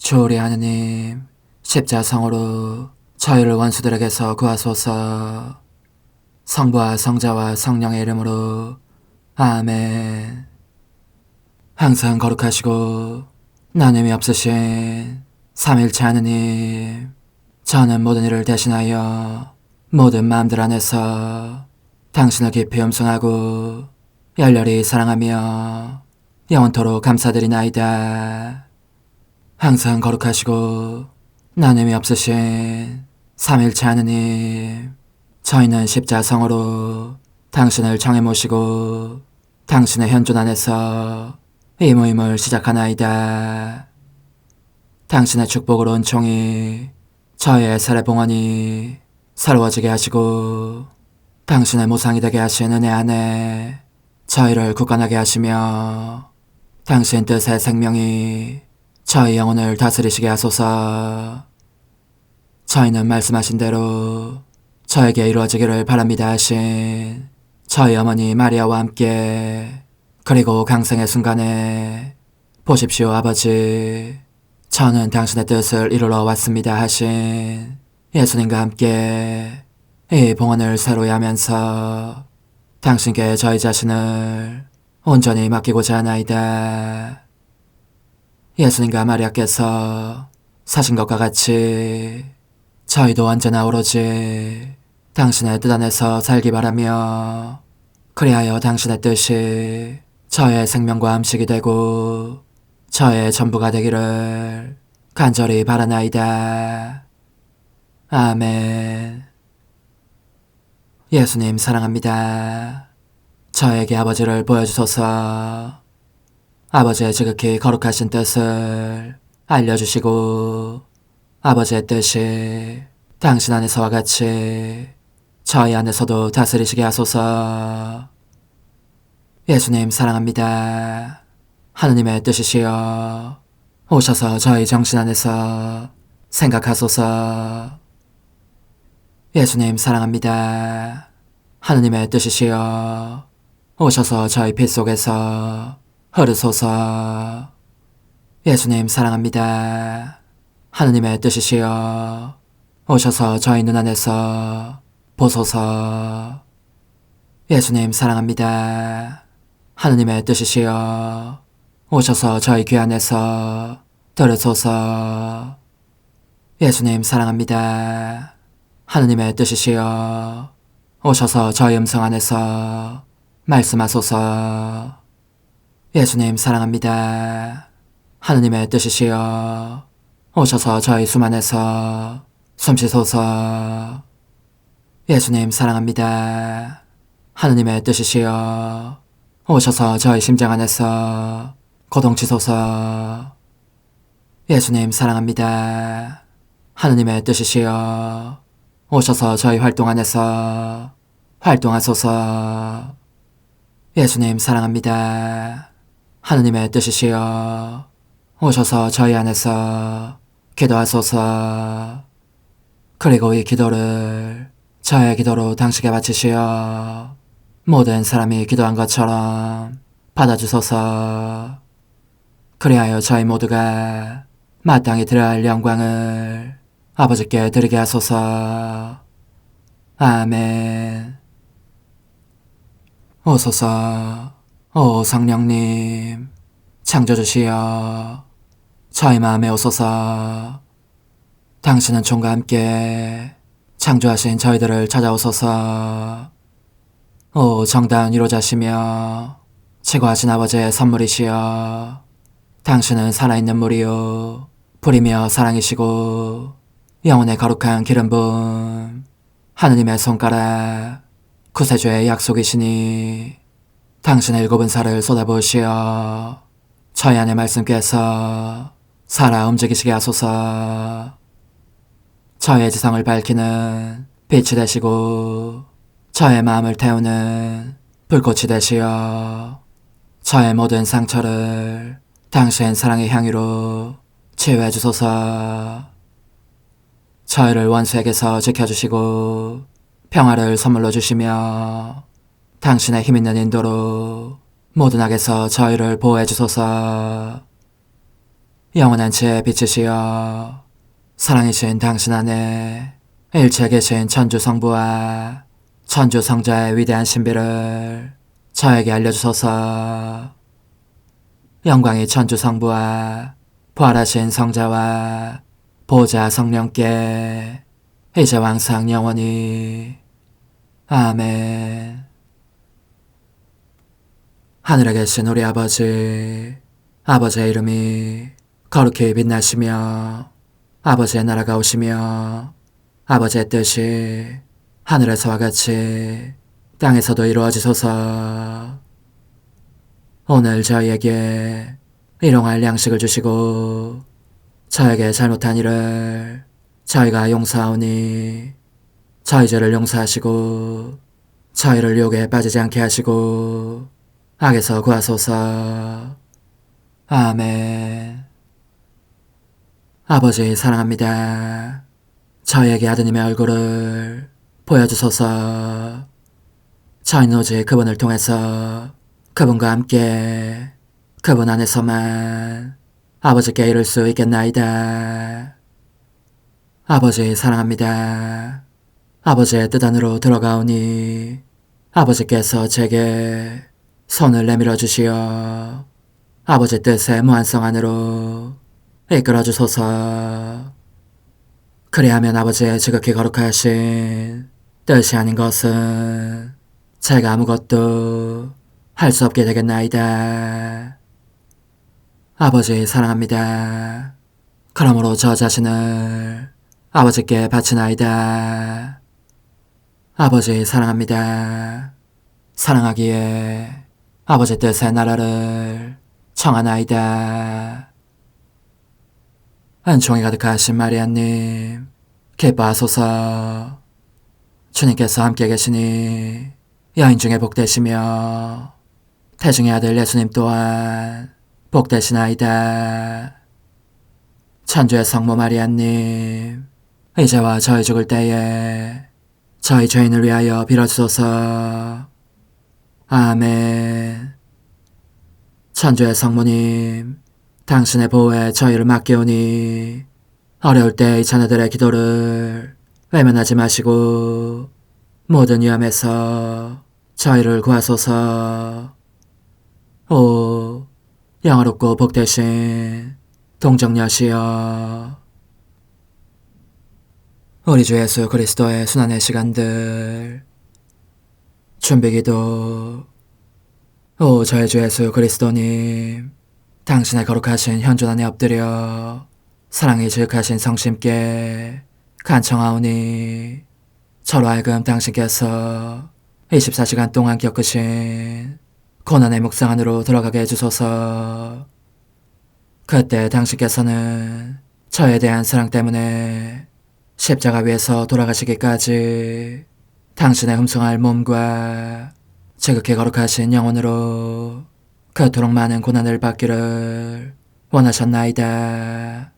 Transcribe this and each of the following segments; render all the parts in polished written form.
주오리 하느님, 십자성으로 저희를 원수들에게서 구하소서. 성부와 성자와 성령의 이름으로 아멘. 항상 거룩하시고 나눔이 없으신 삼일체 하느님, 저는 모든 일을 대신하여 모든 마음들 안에서 당신을 깊이 음성하고 열렬히 사랑하며 영원토록 감사드리나이다. 항상 거룩하시고 나눔이 없으신 삼일체 하느님, 저희는 십자성으로 당신을 정해 모시고 당신의 현존 안에서 이 모임을 시작하나이다. 당신의 축복으로 은총이 저희의 세례봉헌이 새로워지게 하시고 당신의 모상이 되게 하신 은혜 안에 저희를 굳건하게 하시며 당신 뜻의 생명이 저희 영혼을 다스리시게 하소서. 저희는 말씀하신 대로 저에게 이루어지기를 바랍니다 하신 저희 어머니 마리아와 함께, 그리고 강생의 순간에 보십시오 아버지, 저는 당신의 뜻을 이루러 왔습니다 하신 예수님과 함께 이 봉헌을 새로이 하면서 당신께 저희 자신을 온전히 맡기고자 하나이다. 예수님과 마리아께서 사신 것과 같이 저희도 언제나 오로지 당신의 뜻 안에서 살기 바라며, 그리하여 당신의 뜻이 저의 생명과 음식이 되고 저의 전부가 되기를 간절히 바라나이다. 아멘. 예수님 사랑합니다. 저에게 아버지를 보여주소서. 아버지의 지극히 거룩하신 뜻을 알려주시고 아버지의 뜻이 당신 안에서와 같이 저희 안에서도 다스리시게 하소서. 예수님 사랑합니다. 하느님의 뜻이시여 오셔서 저희 정신 안에서 생각하소서. 예수님 사랑합니다. 하느님의 뜻이시여 오셔서 저희 피 속에서 흐르소서. 예수님 사랑합니다. 하느님의 뜻이시여 오셔서 저희 눈 안에서 보소서. 예수님 사랑합니다. 하느님의 뜻이시여 오셔서 저희 귀 안에서 들으소서. 예수님 사랑합니다. 하느님의 뜻이시여 오셔서 저희 음성 안에서 말씀하소서. 예수님 사랑합니다. 하느님의 뜻이시여 오셔서 저희 숨 안에서 숨쉬소서. 예수님 사랑합니다. 하느님의 뜻이시여 오셔서 저희 심장 안에서 고동치소서. 예수님 사랑합니다. 하느님의 뜻이시여 오셔서 저희 활동 안에서 활동하소서. 예수님 사랑합니다. 하느님의 뜻이시여 오셔서 저희 안에서 기도하소서. 그리고 이 기도를 저의 기도로 당신께 바치시어 모든 사람이 기도한 것처럼 받아주소서. 그리하여 저희 모두가 마땅히 드려야 할 영광을 아버지께 드리게 하소서. 아멘. 오소서. 오 성령님 창조주시여 저희 마음에 오소서. 당신은 총과 함께 창조하신 저희들을 찾아오소서. 오 정다운 위로자시며 최고하신 아버지의 선물이시여 당신은 살아있는 물이요 불이며 사랑이시고 영혼의 거룩한 기름 부음 하느님의 손가락 구세주의 약속이시니 당신의 일곱은 살을 쏟아부으시어 저희 안의 말씀께서 살아 움직이시게 하소서. 저의 지성을 밝히는 빛이 되시고 저의 마음을 태우는 불꽃이 되시어 저의 모든 상처를 당신 사랑의 향유로 치유해 주소서. 저희를 원수에게서 지켜주시고 평화를 선물로 주시며 당신의 힘있는 인도로 모든 악에서 저희를 보호해 주소서. 영원한 제 빛이시여 사랑이신 당신 안에 일체 계신 천주 성부와 천주 성자의 위대한 신비를 저에게 알려주소서. 영광이 천주 성부와 부활하신 성자와 보좌 성령께 이제와 항상 영원히 아멘. 하늘에 계신 우리 아버지, 아버지의 이름이 거룩히 빛나시며 아버지의 나라가 오시며 아버지의 뜻이 하늘에서와 같이 땅에서도 이루어지소서. 오늘 저희에게 일용할 양식을 주시고 저에게 잘못한 일을 저희가 용서하오니 저희 죄를 용서하시고 저희를 유혹에 빠지지 않게 하시고 악에서 구하소서. 아멘. 아버지 사랑합니다. 저희에게 아드님의 얼굴을 보여주소서. 저희는 오직 그분을 통해서 그분과 함께 그분 안에서만 아버지께 이룰 수 있겠나이다. 아버지 사랑합니다. 아버지의 뜻 안으로 들어가오니 아버지께서 제게 손을 내밀어 주시어 아버지 뜻의 무한성 안으로 이끌어 주소서. 그리하면 아버지의 지극히 거룩하신 뜻이 아닌 것은 제가 아무것도 할 수 없게 되겠나이다. 아버지 사랑합니다. 그러므로 저 자신을 아버지께 바치나이다. 아버지 사랑합니다. 사랑하기에 아버지 뜻의 나라를 청하나이다. 은총이 가득하신 마리아님, 기뻐하소서. 주님께서 함께 계시니 여인 중에 복되시며 태중의 아들 예수님 또한 복되시나이다. 천주의 성모 마리아님, 이제와 저희 죽을 때에 저희 죄인을 위하여 빌어주소서. 아멘. 천주의 성모님, 당신의 보호에 저희를 맡기오니 어려울 때 이 자녀들의 기도를 외면하지 마시고 모든 위험에서 저희를 구하소서. 오, 영화롭고 복되신 동정녀시여, 우리 주 예수 그리스도의 순환의 시간들 준비기도. 오 저희 주 예수 그리스도님, 당신의 거룩하신 현존 안에 엎드려 사랑이 지극하신 성심께 간청하오니 저로 하여금 당신께서 24시간 동안 겪으신 고난의 묵상 안으로 들어가게 해주소서. 그때 당신께서는 저에 대한 사랑 때문에 십자가 위에서 돌아가시기까지 당신의 흠숭할 몸과 지극히 거룩하신 영혼으로 그토록 많은 고난을 받기를 원하셨나이다.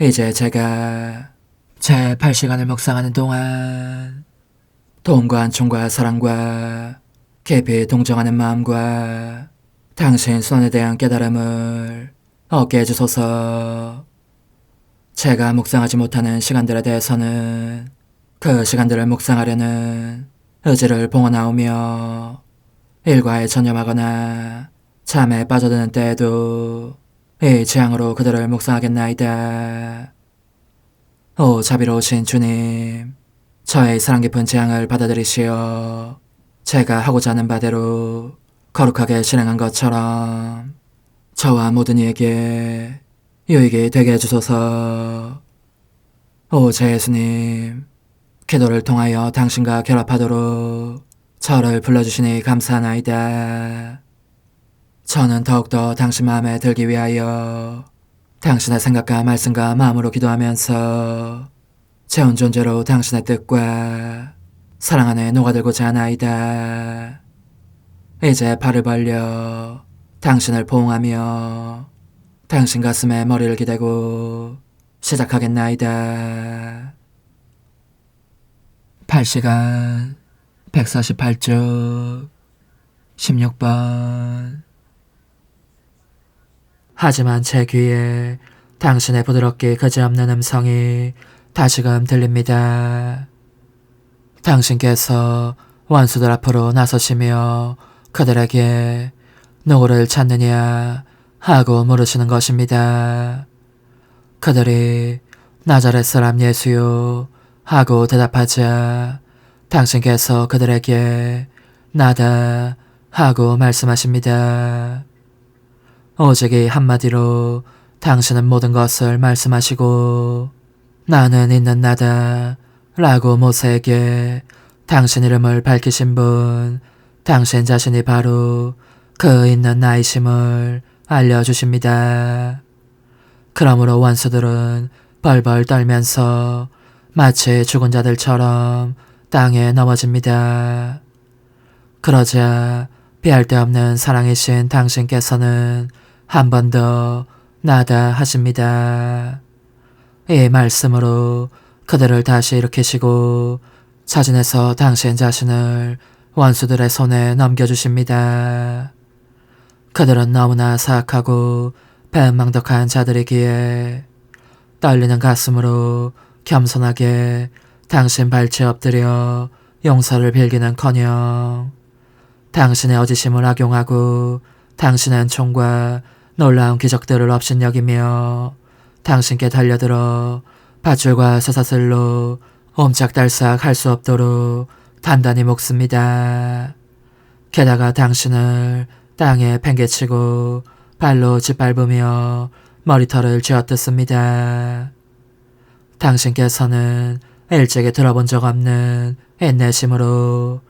이제 제가 제 8시간을 묵상하는 동안 도움과 안총과 사랑과 깊이 동정하는 마음과 당신 손에 대한 깨달음을 얻게 해주소서. 제가 묵상하지 못하는 시간들에 대해서는 그 시간들을 묵상하려는 의지를 봉헌하오며 일과에 전념하거나 잠에 빠져드는 때에도 이 취향으로 그들을 묵상하겠나이다. 오 자비로우신 주님, 저의 사랑 깊은 재앙을 받아들이시어 제가 하고자 하는 바대로 거룩하게 실행한 것처럼 저와 모든 이에게 유익이 되게 해주소서. 오 제 예수님, 기도를 통하여 당신과 결합하도록 저를 불러주시니 감사하나이다. 저는 더욱더 당신 마음에 들기 위하여 당신의 생각과 말씀과 마음으로 기도하면서 제 온 존재로 당신의 뜻과 사랑 안에 녹아들고자 하나이다. 이제 팔을 벌려 당신을 포옹하며 당신 가슴에 머리를 기대고 시작하겠나이다. 8시간 148쪽 16번 하지만 제 귀에 당신의 부드럽기 그지없는 음성이 다시금 들립니다. 당신께서 원수들 앞으로 나서시며 그들에게 누구를 찾느냐 하고 물으시는 것입니다. 그들이 나자렛 사람 예수요 하고 대답하자 당신께서 그들에게 나다 하고 말씀하십니다. 오직 이 한마디로 당신은 모든 것을 말씀하시고 나는 있는 나다 라고 모세에게 당신 이름을 밝히신 분, 당신 자신이 바로 그 있는 나이심을 알려주십니다. 그러므로 원수들은 벌벌 떨면서 마치 죽은 자들처럼 땅에 넘어집니다. 그러자 피할 데 없는 사랑이신 당신께서는 한 번 더 나다 하십니다. 이 말씀으로 그들을 다시 일으키시고 자진해서 당신 자신을 원수들의 손에 넘겨주십니다. 그들은 너무나 사악하고 배은망덕한 자들이기에 떨리는 가슴으로 겸손하게 당신 발치에 엎드려 용서를 빌기는커녕 당신의 어지심을 악용하고 당신의 은총과 놀라운 기적들을 업신여기며 당신께 달려들어 밧줄과 쇠사슬로 옴짝달싹 할 수 없도록 단단히 묶습니다. 게다가 당신을 땅에 팽개치고 발로 짓밟으며 머리털을 쥐어뜯습니다. 당신께서는 일찍이 들어본 적 없는 인내심으로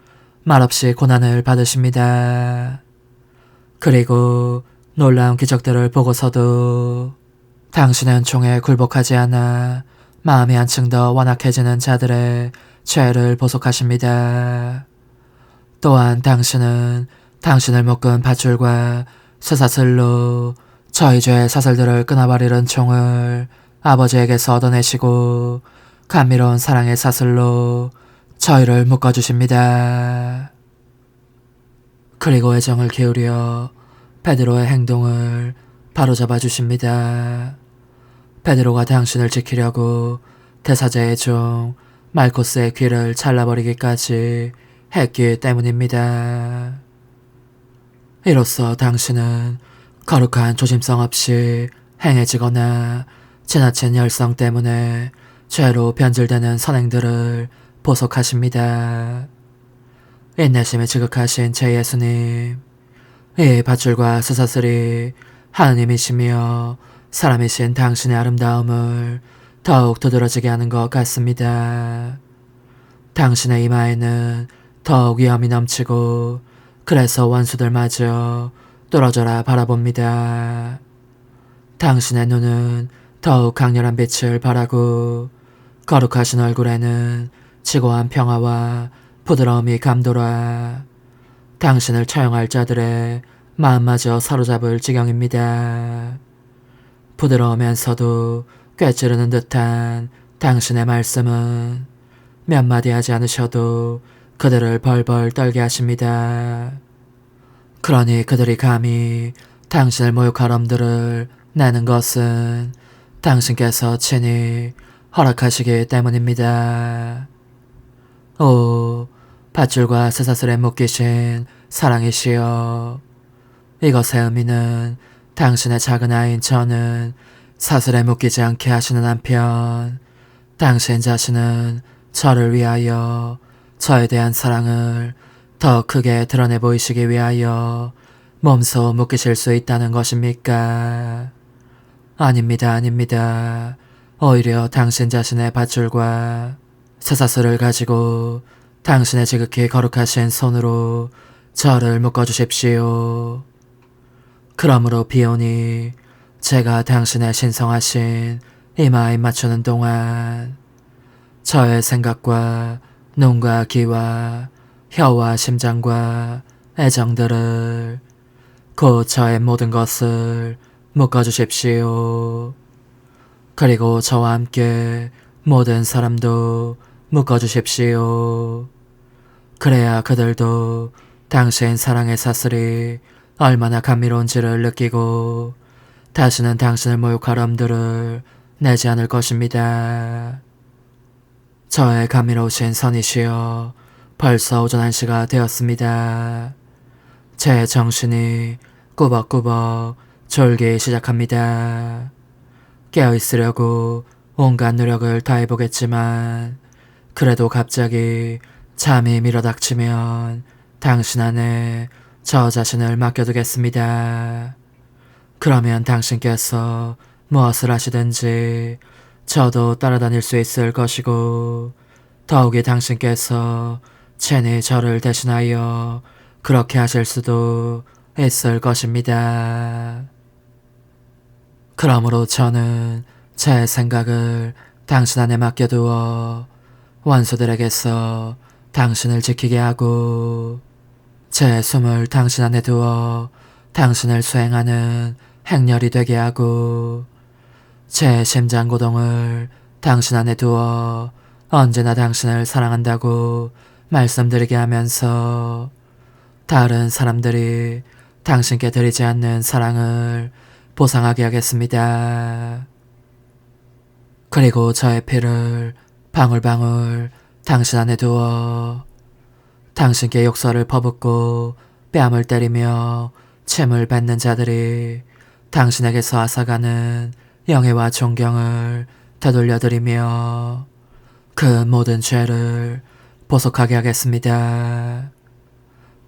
말없이 고난을 받으십니다. 그리고 놀라운 기적들을 보고서도 당신의 은총에 굴복하지 않아 마음이 한층 더 완악해지는 자들의 죄를 보속하십니다. 또한 당신은 당신을 묶은 밧줄과 쇠사슬로 저희 죄의 사슬들을 끊어버리는 총을 아버지에게서 얻어내시고 감미로운 사랑의 사슬로 저희를 묶어주십니다. 그리고 애정을 기울여 베드로의 행동을 바로잡아 주십니다. 베드로가 당신을 지키려고 대사제의 종 말코스의 귀를 잘라버리기까지 했기 때문입니다. 이로써 당신은 거룩한 조심성 없이 행해지거나 지나친 열성 때문에 죄로 변질되는 선행들을 보속하십니다. 인내심이 지극하신 제 예수님, 이 밧줄과 쇠사슬이 하느님이시며 사람이신 당신의 아름다움을 더욱 두드러지게 하는 것 같습니다. 당신의 이마에는 더욱 위험이 넘치고 그래서 원수들마저 뚫어져라 바라봅니다. 당신의 눈은 더욱 강렬한 빛을 발하고 거룩하신 얼굴에는 지고한 평화와 부드러움이 감돌아 당신을 처형할 자들의 마음마저 사로잡을 지경입니다. 부드러우면서도 꿰찌르는 듯한 당신의 말씀은 몇 마디 하지 않으셔도 그들을 벌벌 떨게 하십니다. 그러니 그들이 감히 당신을 모욕할 엄두를 내는 것은 당신께서 친히 허락하시기 때문입니다. 오, 밧줄과 쇠사슬에 묶이신 사랑이시여, 이것의 의미는 당신의 작은 아이인 저는 사슬에 묶이지 않게 하시는 한편 당신 자신은 저를 위하여 저에 대한 사랑을 더 크게 드러내 보이시기 위하여 몸소 묶이실 수 있다는 것입니까? 아닙니다, 아닙니다. 오히려 당신 자신의 밧줄과 쇠사슬을 가지고 당신의 지극히 거룩하신 손으로 저를 묶어주십시오. 그러므로 비오니 제가 당신의 신성하신 이마에 맞추는 동안 저의 생각과 눈과 귀와 혀와 심장과 애정들을 곧 저의 모든 것을 묶어주십시오. 그리고 저와 함께 모든 사람도 묶어주십시오. 그래야 그들도 당신 사랑의 사슬이 얼마나 감미로운지를 느끼고 다시는 당신을 모욕할 엄두를 내지 않을 것입니다. 저의 감미로우신 선이시여, 벌써 오전 1시가 되었습니다. 제 정신이 꾸벅꾸벅 졸기 시작합니다. 깨어있으려고 온갖 노력을 다해보겠지만 그래도 갑자기 잠이 밀어닥치면 당신 안에 저 자신을 맡겨두겠습니다. 그러면 당신께서 무엇을 하시든지 저도 따라다닐 수 있을 것이고, 더욱이 당신께서 친히 저를 대신하여 그렇게 하실 수도 있을 것입니다. 그러므로 저는 제 생각을 당신 안에 맡겨두어 원수들에게서 당신을 지키게 하고, 제 숨을 당신 안에 두어 당신을 수행하는 행렬이 되게 하고, 제 심장 고동을 당신 안에 두어 언제나 당신을 사랑한다고 말씀드리게 하면서 다른 사람들이 당신께 드리지 않는 사랑을 보상하게 하겠습니다. 그리고 저의 피를 방울방울 당신 안에 두어 당신께 욕설을 퍼붓고 뺨을 때리며 침을 뱉는 자들이 당신에게서 앗아가는 영예와 존경을 되돌려드리며 그 모든 죄를 보속하게 하겠습니다.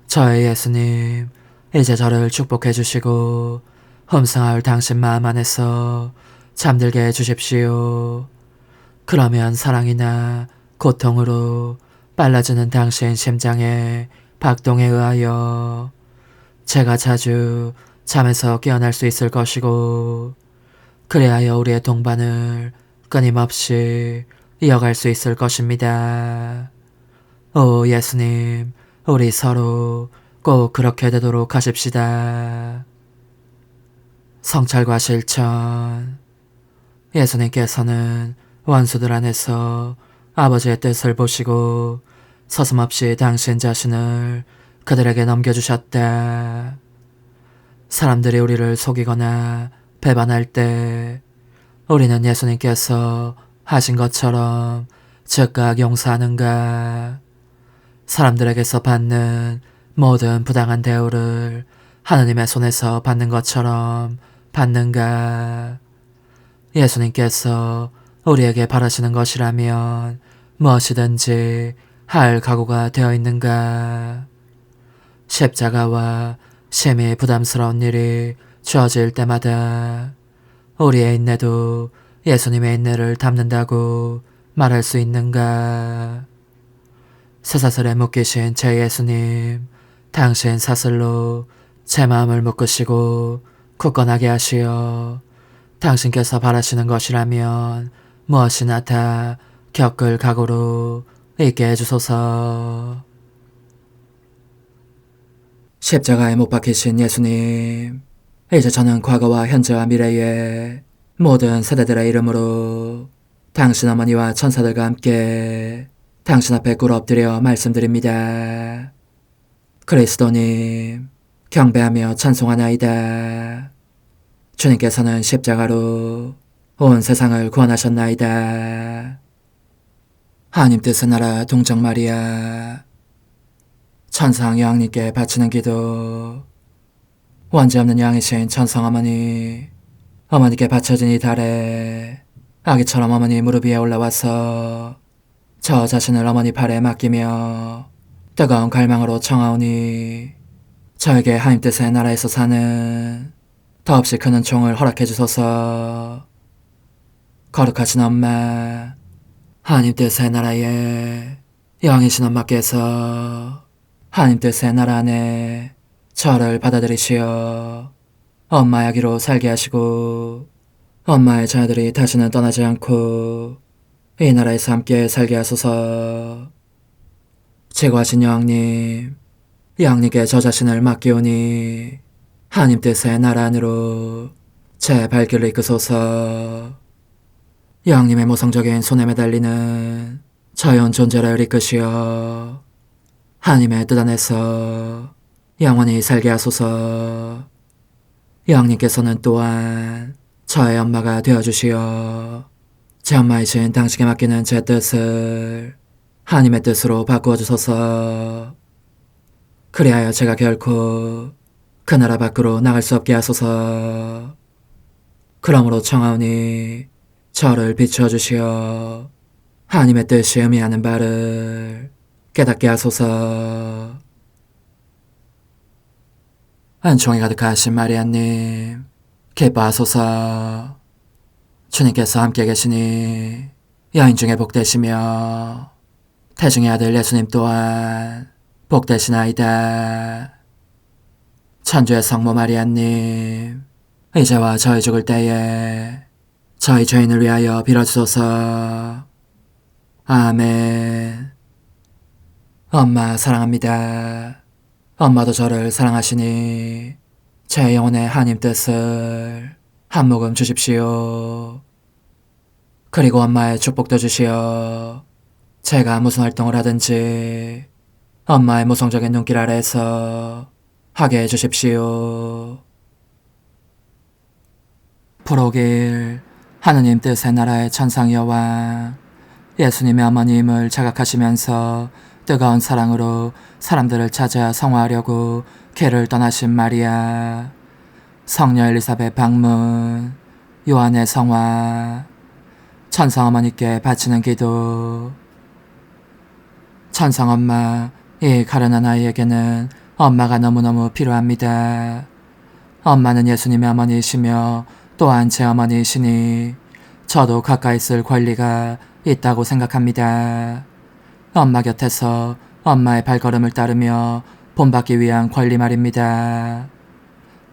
저의 예수님, 이제 저를 축복해 주시고 흠성할 당신 마음 안에서 잠들게 해 주십시오. 그러면 사랑이나 고통으로 빨라지는 당신 심장의 박동에 의하여 제가 자주 잠에서 깨어날 수 있을 것이고, 그래야 우리의 동반을 끊임없이 이어갈 수 있을 것입니다. 오 예수님, 우리 서로 꼭 그렇게 되도록 하십시다. 성찰과 실천. 예수님께서는 원수들 안에서 아버지의 뜻을 보시고 서슴없이 당신 자신을 그들에게 넘겨주셨다. 사람들이 우리를 속이거나 배반할 때 우리는 예수님께서 하신 것처럼 즉각 용서하는가? 사람들에게서 받는 모든 부당한 대우를 하느님의 손에서 받는 것처럼 받는가? 예수님께서 우리에게 바라시는 것이라면 무엇이든지 할 각오가 되어 있는가? 십자가와 심히 부담스러운 일이 주어질 때마다 우리의 인내도 예수님의 인내를 닮는다고 말할 수 있는가? 쇠사슬에 묶이신 제 예수님, 당신 사슬로 제 마음을 묶으시고 굳건하게 하시어 당신께서 바라시는 것이라면 무엇이나 다 겪을 각오로 있게 해주소서. 십자가에 못 박히신 예수님, 이제 저는 과거와 현재와 미래의 모든 세대들의 이름으로 당신 어머니와 천사들과 함께 당신 앞에 꿇어 엎드려 말씀드립니다. 그리스도님, 경배하며 찬송하나이다. 주님께서는 십자가로 온 세상을 구원하셨나이다. 하나님 뜻의 나라 동정 마리아, 천상 여왕님께 바치는 기도. 원죄 없는 여왕이신 천성 어머니, 어머니께 바쳐진 이 달에 아기처럼 어머니 무릎 위에 올라와서 저 자신을 어머니 팔에 맡기며 뜨거운 갈망으로 청하오니 저에게 하나님 뜻의 나라에서 사는 더없이 큰 은총을 허락해 주소서. 거룩하신 엄마, 하나님 뜻의 나라에 여왕이신 엄마께서 하나님 뜻의 나라 안에 저를 받아들이시어 엄마의 아기로 살게 하시고 엄마의 자녀들이 다시는 떠나지 않고 이 나라에서 함께 살게 하소서. 최고하신 여왕님, 여왕님께 저 자신을 맡기오니 하나님 뜻의 나라 안으로 제 발길을 이끄소서. 여왕님의 모성적인 손에 매달리는 자연 존재를 이끄시어 하나님의 뜻 안에서 영원히 살게 하소서. 여왕님께서는 또한 저의 엄마가 되어주시어 제 엄마이신 당신께 맡기는 제 뜻을 하나님의 뜻으로 바꾸어 주소서. 그리하여 제가 결코 그 나라 밖으로 나갈 수 없게 하소서. 그러므로 청하오니 저를 비추어 주시어 하나님의 뜻이 의미하는 바를 깨닫게 하소서. 은총이 가득하신 마리아님, 기뻐하소서. 주님께서 함께 계시니 여인 중에 복되시며 태중의 아들 예수님 또한 복되시나이다. 천주의 성모 마리아님, 이제와 저희 죽을 때에 저희 죄인을 위하여 빌어주소서. 아멘. 엄마 사랑합니다. 엄마도 저를 사랑하시니 제 영혼의 하나님 뜻을 한 모금 주십시오. 그리고 엄마의 축복도 주시어 제가 무슨 활동을 하든지 엄마의 모성적인 눈길 아래에서 하게 해주십시오. 프로길 하느님 뜻의 나라의 천상 여왕, 예수님의 어머님을 자각하시면서 뜨거운 사랑으로 사람들을 찾아 성화하려고 궤를 떠나신 마리아, 성녀 엘리사벳 방문, 요한의 성화, 천상 어머니께 바치는 기도. 천상 엄마, 이 가련한 아이에게는 엄마가 너무너무 필요합니다. 엄마는 예수님의 어머니이시며 또한 제 어머니이시니 저도 가까이 있을 권리가 있다고 생각합니다. 엄마 곁에서 엄마의 발걸음을 따르며 본받기 위한 권리 말입니다.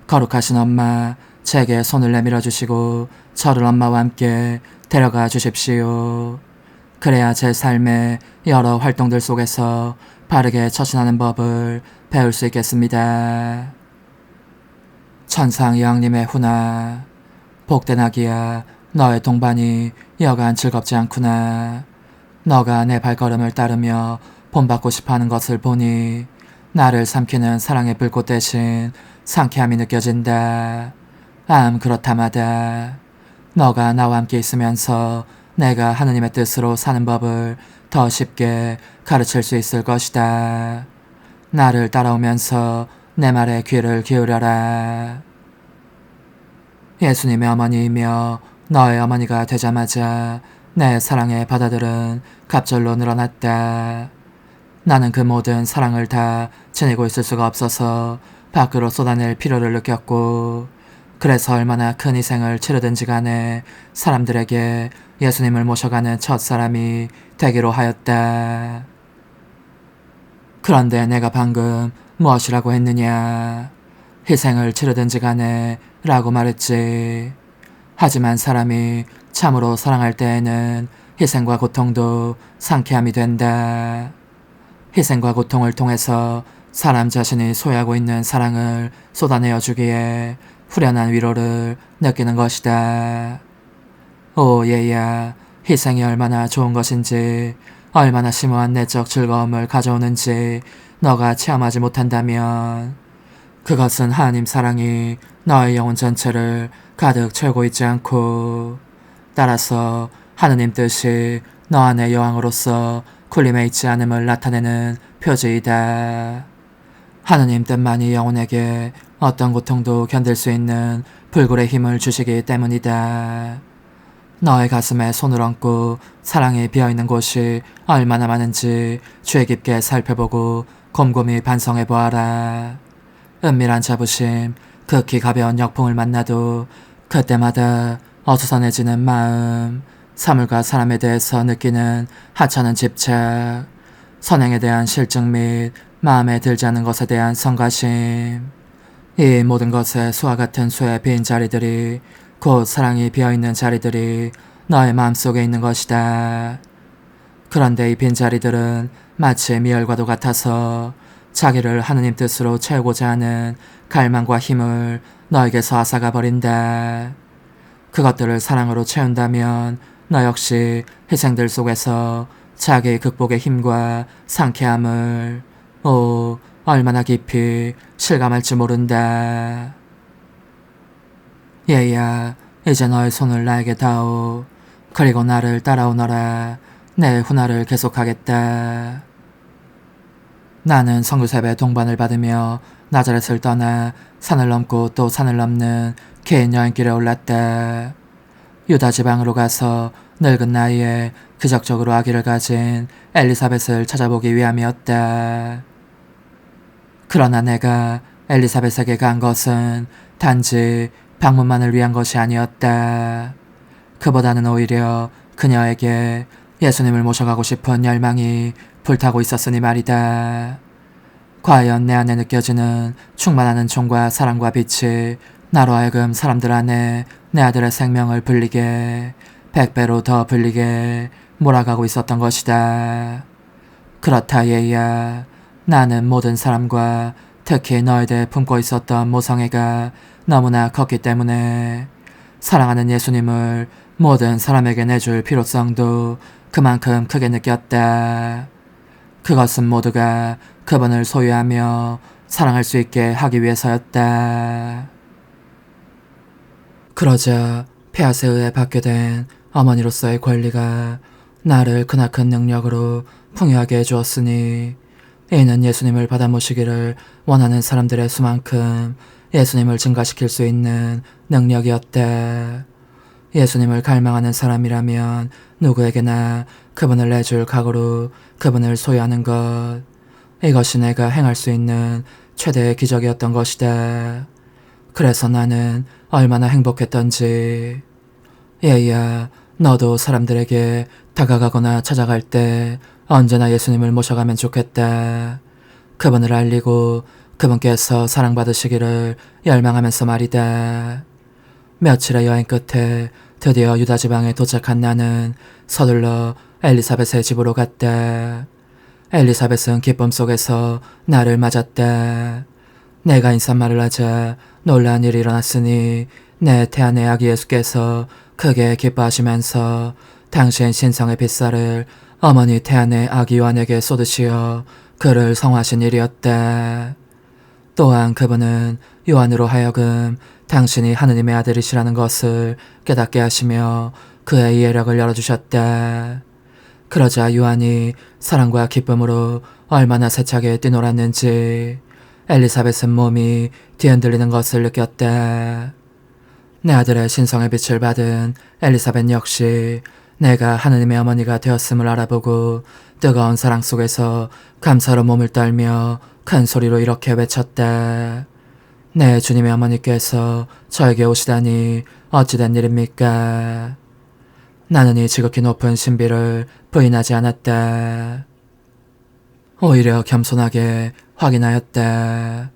거룩하신 엄마, 제게 손을 내밀어 주시고 저를 엄마와 함께 데려가 주십시오. 그래야 제 삶의 여러 활동들 속에서 바르게 처신하는 법을 배울 수 있겠습니다. 천상 여왕님의 훈아, 복된 아기야, 너의 동반이 여간 즐겁지 않구나. 너가 내 발걸음을 따르며 본받고 싶어하는 것을 보니 나를 삼키는 사랑의 불꽃 대신 상쾌함이 느껴진다. 그렇다마다 너가 나와 함께 있으면서 내가 하느님의 뜻으로 사는 법을 더 쉽게 가르칠 수 있을 것이다. 나를 따라오면서 내 말에 귀를 기울여라. 예수님의 어머니이며 너의 어머니가 되자마자 내 사랑의 바다들은 갑절로 늘어났다. 나는 그 모든 사랑을 다 지니고 있을 수가 없어서 밖으로 쏟아낼 필요를 느꼈고, 그래서 얼마나 큰 희생을 치르든지 간에 사람들에게 예수님을 모셔가는 첫 사람이 되기로 하였다. 그런데 내가 방금 무엇이라고 했느냐? 희생을 치르든지 간에 라고 말했지. 하지만 사람이 참으로 사랑할 때에는 희생과 고통도 상쾌함이 된다. 희생과 고통을 통해서 사람 자신이 소유하고 있는 사랑을 쏟아내어 주기에 후련한 위로를 느끼는 것이다. 오 얘야, 희생이 얼마나 좋은 것인지, 얼마나 심오한 내적 즐거움을 가져오는지 너가 체험하지 못한다면 그것은 하나님 사랑이 너의 영혼 전체를 가득 채우고 있지 않고, 따라서 하느님 뜻이 너 안의 여왕으로서 군림해 있지 않음을 나타내는 표지이다. 하느님 뜻만이 영혼에게 어떤 고통도 견딜 수 있는 불굴의 힘을 주시기 때문이다. 너의 가슴에 손을 얹고 사랑이 비어있는 곳이 얼마나 많은지 주의 깊게 살펴보고 곰곰이 반성해보아라. 은밀한 자부심, 극히 가벼운 역풍을 만나도 그때마다 어수선해지는 마음, 사물과 사람에 대해서 느끼는 하찮은 집착, 선행에 대한 실증 및 마음에 들지 않는 것에 대한 성가심, 이 모든 것에 수와 같은 수의 빈 자리들이 곧 사랑이 비어있는 자리들이 너의 마음속에 있는 것이다. 그런데 이 빈 자리들은 마치 미열과도 같아서 자기를 하느님 뜻으로 채우고자 하는 갈망과 힘을 너에게서 앗아가 버린다. 그것들을 사랑으로 채운다면 너 역시 희생들 속에서 자기 극복의 힘과 상쾌함을 얼마나 깊이 실감할지 모른다. 얘야, 이제 너의 손을 나에게 다오. 그리고 나를 따라오너라. 내 훈화를 계속하겠다. 나는 선교사의 동반을 받으며 나자렛을 떠나 산을 넘고 또 산을 넘는 긴 여행길에 올랐다. 유다 지방으로 가서 늙은 나이에 기적적으로 아기를 가진 엘리사벳을 찾아보기 위함이었다. 그러나 내가 엘리사벳에게 간 것은 단지 방문만을 위한 것이 아니었다. 그보다는 오히려 그녀에게 예수님을 모셔가고 싶은 열망이 불타고 있었으니 말이다. 과연 내 안에 느껴지는 충만한 종과 사랑과 빛이 나로 하여금 사람들 안에 내 아들의 생명을 불리게, 100배로 더 불리게 몰아가고 있었던 것이다. 그렇다 얘야. 나는 모든 사람과 특히 너에 대해 품고 있었던 모성애가 너무나 컸기 때문에 사랑하는 예수님을 모든 사람에게 내줄 필요성도 그만큼 크게 느꼈다. 그것은 모두가 그분을 소유하며 사랑할 수 있게 하기 위해서였다. 그러자 폐하스에 의해 받게 된 어머니로서의 권리가 나를 크나큰 능력으로 풍요하게 해주었으니 이는 예수님을 받아 모시기를 원하는 사람들의 수만큼 예수님을 증가시킬 수 있는 능력이었다. 예수님을 갈망하는 사람이라면 누구에게나 그분을 내줄 각오로 그분을 소유하는 것, 이것이 내가 행할 수 있는 최대의 기적이었던 것이다. 그래서 나는 얼마나 행복했던지. 얘야, 너도 사람들에게 다가가거나 찾아갈 때 언제나 예수님을 모셔가면 좋겠다. 그분을 알리고 그분께서 사랑받으시기를 열망하면서 말이다. 며칠의 여행 끝에 드디어 유다 지방에 도착한 나는 서둘러 엘리사벳의 집으로 갔다. 엘리사벳은 기쁨 속에서 나를 맞았다. 내가 인사말을 하자 놀라운 일이 일어났으니 내 태안의 아기 예수께서 크게 기뻐하시면서 당신 신성의 빗살을 어머니 태안의 아기 요한에게 쏟으시어 그를 성화하신 일이었다. 또한 그분은 요한으로 하여금 당신이 하느님의 아들이시라는 것을 깨닫게 하시며 그의 이해력을 열어주셨다. 그러자 요한이 사랑과 기쁨으로 얼마나 세차게 뛰놀았는지 엘리사벳은 몸이 뒤흔들리는 것을 느꼈다. 내 아들의 신성의 빛을 받은 엘리사벳 역시 내가 하느님의 어머니가 되었음을 알아보고 뜨거운 사랑 속에서 감사로 몸을 떨며 큰 소리로 이렇게 외쳤다. 내 주님의 어머니께서 저에게 오시다니 어찌된 일입니까? 나는 이 지극히 높은 신비를 부인하지 않았다. 오히려 겸손하게 확인하였다.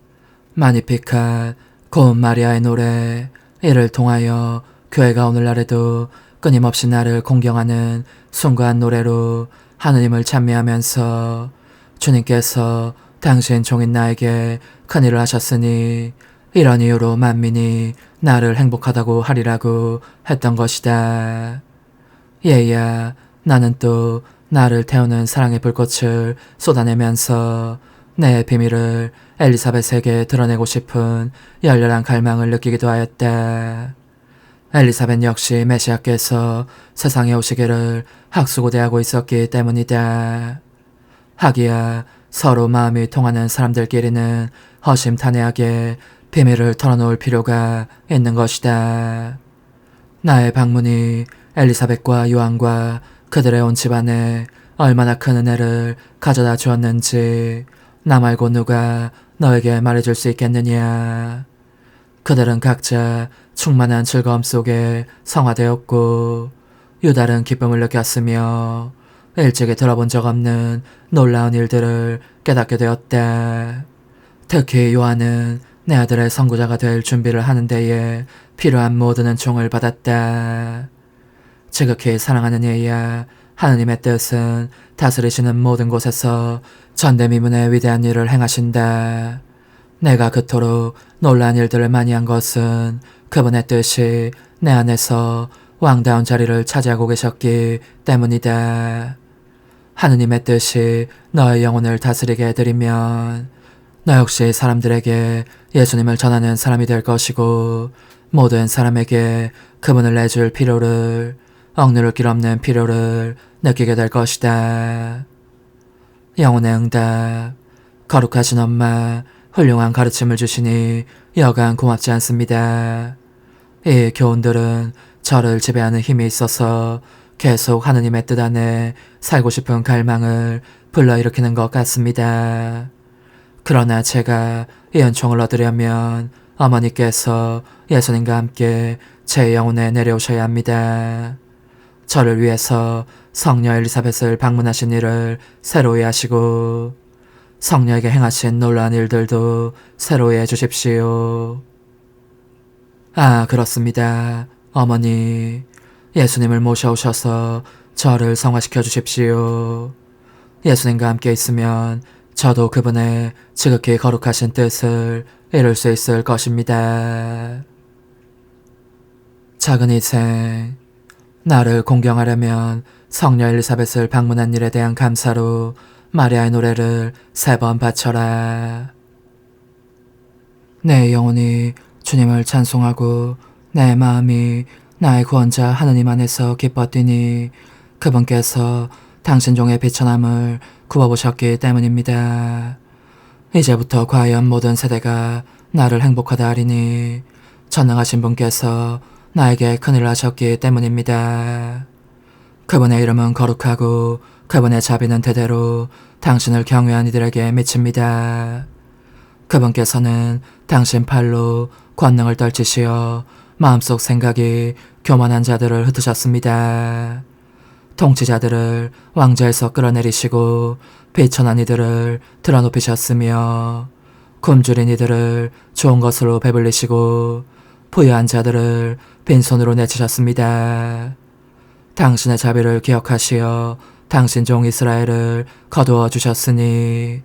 마니피칸, 고운 마리아의 노래, 이를 통하여 교회가 오늘날에도 끊임없이 나를 공경하는 순수한 노래로 하느님을 찬미하면서 주님께서 당신 종인 나에게 큰일을 하셨으니 이런 이유로 만민이 나를 행복하다고 하리라고 했던 것이다. 얘야, 나는 또 나를 태우는 사랑의 불꽃을 쏟아내면서 내 비밀을 엘리사벳에게 드러내고 싶은 열렬한 갈망을 느끼기도 하였다. 엘리사벳 역시 메시아께서 세상에 오시기를 학수고대하고 있었기 때문이다. 하기야 서로 마음이 통하는 사람들끼리는 허심탄회하게 비밀을 털어놓을 필요가 있는 것이다. 나의 방문이 엘리사벳과 요한과 그들의 온 집안에 얼마나 큰 은혜를 가져다 주었는지 나 말고 누가 너에게 말해줄 수 있겠느냐. 그들은 각자 충만한 즐거움 속에 성화되었고 유달은 기쁨을 느꼈으며 일찍이 들어본 적 없는 놀라운 일들을 깨닫게 되었다. 특히 요한은 내 아들의 선구자가 될 준비를 하는 데에 필요한 모든 은총을 받았다. 지극히 사랑하는 얘야, 하느님의 뜻은 다스리시는 모든 곳에서 전대미문의 위대한 일을 행하신다. 내가 그토록 놀라운 일들을 많이 한 것은 그분의 뜻이 내 안에서 왕다운 자리를 차지하고 계셨기 때문이다. 하느님의 뜻이 너의 영혼을 다스리게 해드리면 너 역시 사람들에게 예수님을 전하는 사람이 될 것이고 모든 사람에게 그분을 내줄 필요를, 억누를 길 없는 필요를 느끼게 될 것이다. 영혼의 응답. 거룩하신 엄마, 훌륭한 가르침을 주시니 여간 고맙지 않습니다. 이 교훈들은 저를 지배하는 힘이 있어서 계속 하느님의 뜻 안에 살고 싶은 갈망을 불러일으키는 것 같습니다. 그러나 제가 이 은총을 얻으려면 어머니께서 예수님과 함께 제 영혼에 내려오셔야 합니다. 저를 위해서 성녀 엘리사벳을 방문하신 일을 새로이 하시고 성녀에게 행하신 놀라운 일들도 새로이 해주십시오. 아, 그렇습니다. 어머니, 예수님을 모셔오셔서 저를 성화시켜 주십시오. 예수님과 함께 있으면 저도 그분의 지극히 거룩하신 뜻을 이룰 수 있을 것입니다. 작은 희생. 나를 공경하려면 성녀 엘리사벳을 방문한 일에 대한 감사로 마리아의 노래를 3번 바쳐라. 내 영혼이 주님을 찬송하고 내 마음이 나의 구원자 하느님 안에서 기뻤더니 그분께서 당신 종의 비천함을 굽어보셨기 때문입니다. 이제부터 과연 모든 세대가 나를 행복하다 하리니 전능하신 분께서 나에게 큰일을 하셨기 때문입니다. 그분의 이름은 거룩하고 그분의 자비는 대대로 당신을 경외한 이들에게 미칩니다. 그분께서는 당신 팔로 권능을 떨치시어 마음속 생각이 교만한 자들을 흩으셨습니다. 통치자들을 왕좌에서 끌어내리시고 비천한 이들을 드러높이셨으며 굶주린 이들을 좋은 것으로 배불리시고 부유한 자들을 빈손으로 내치셨습니다. 당신의 자비를 기억하시어 당신 종 이스라엘을 거두어 주셨으니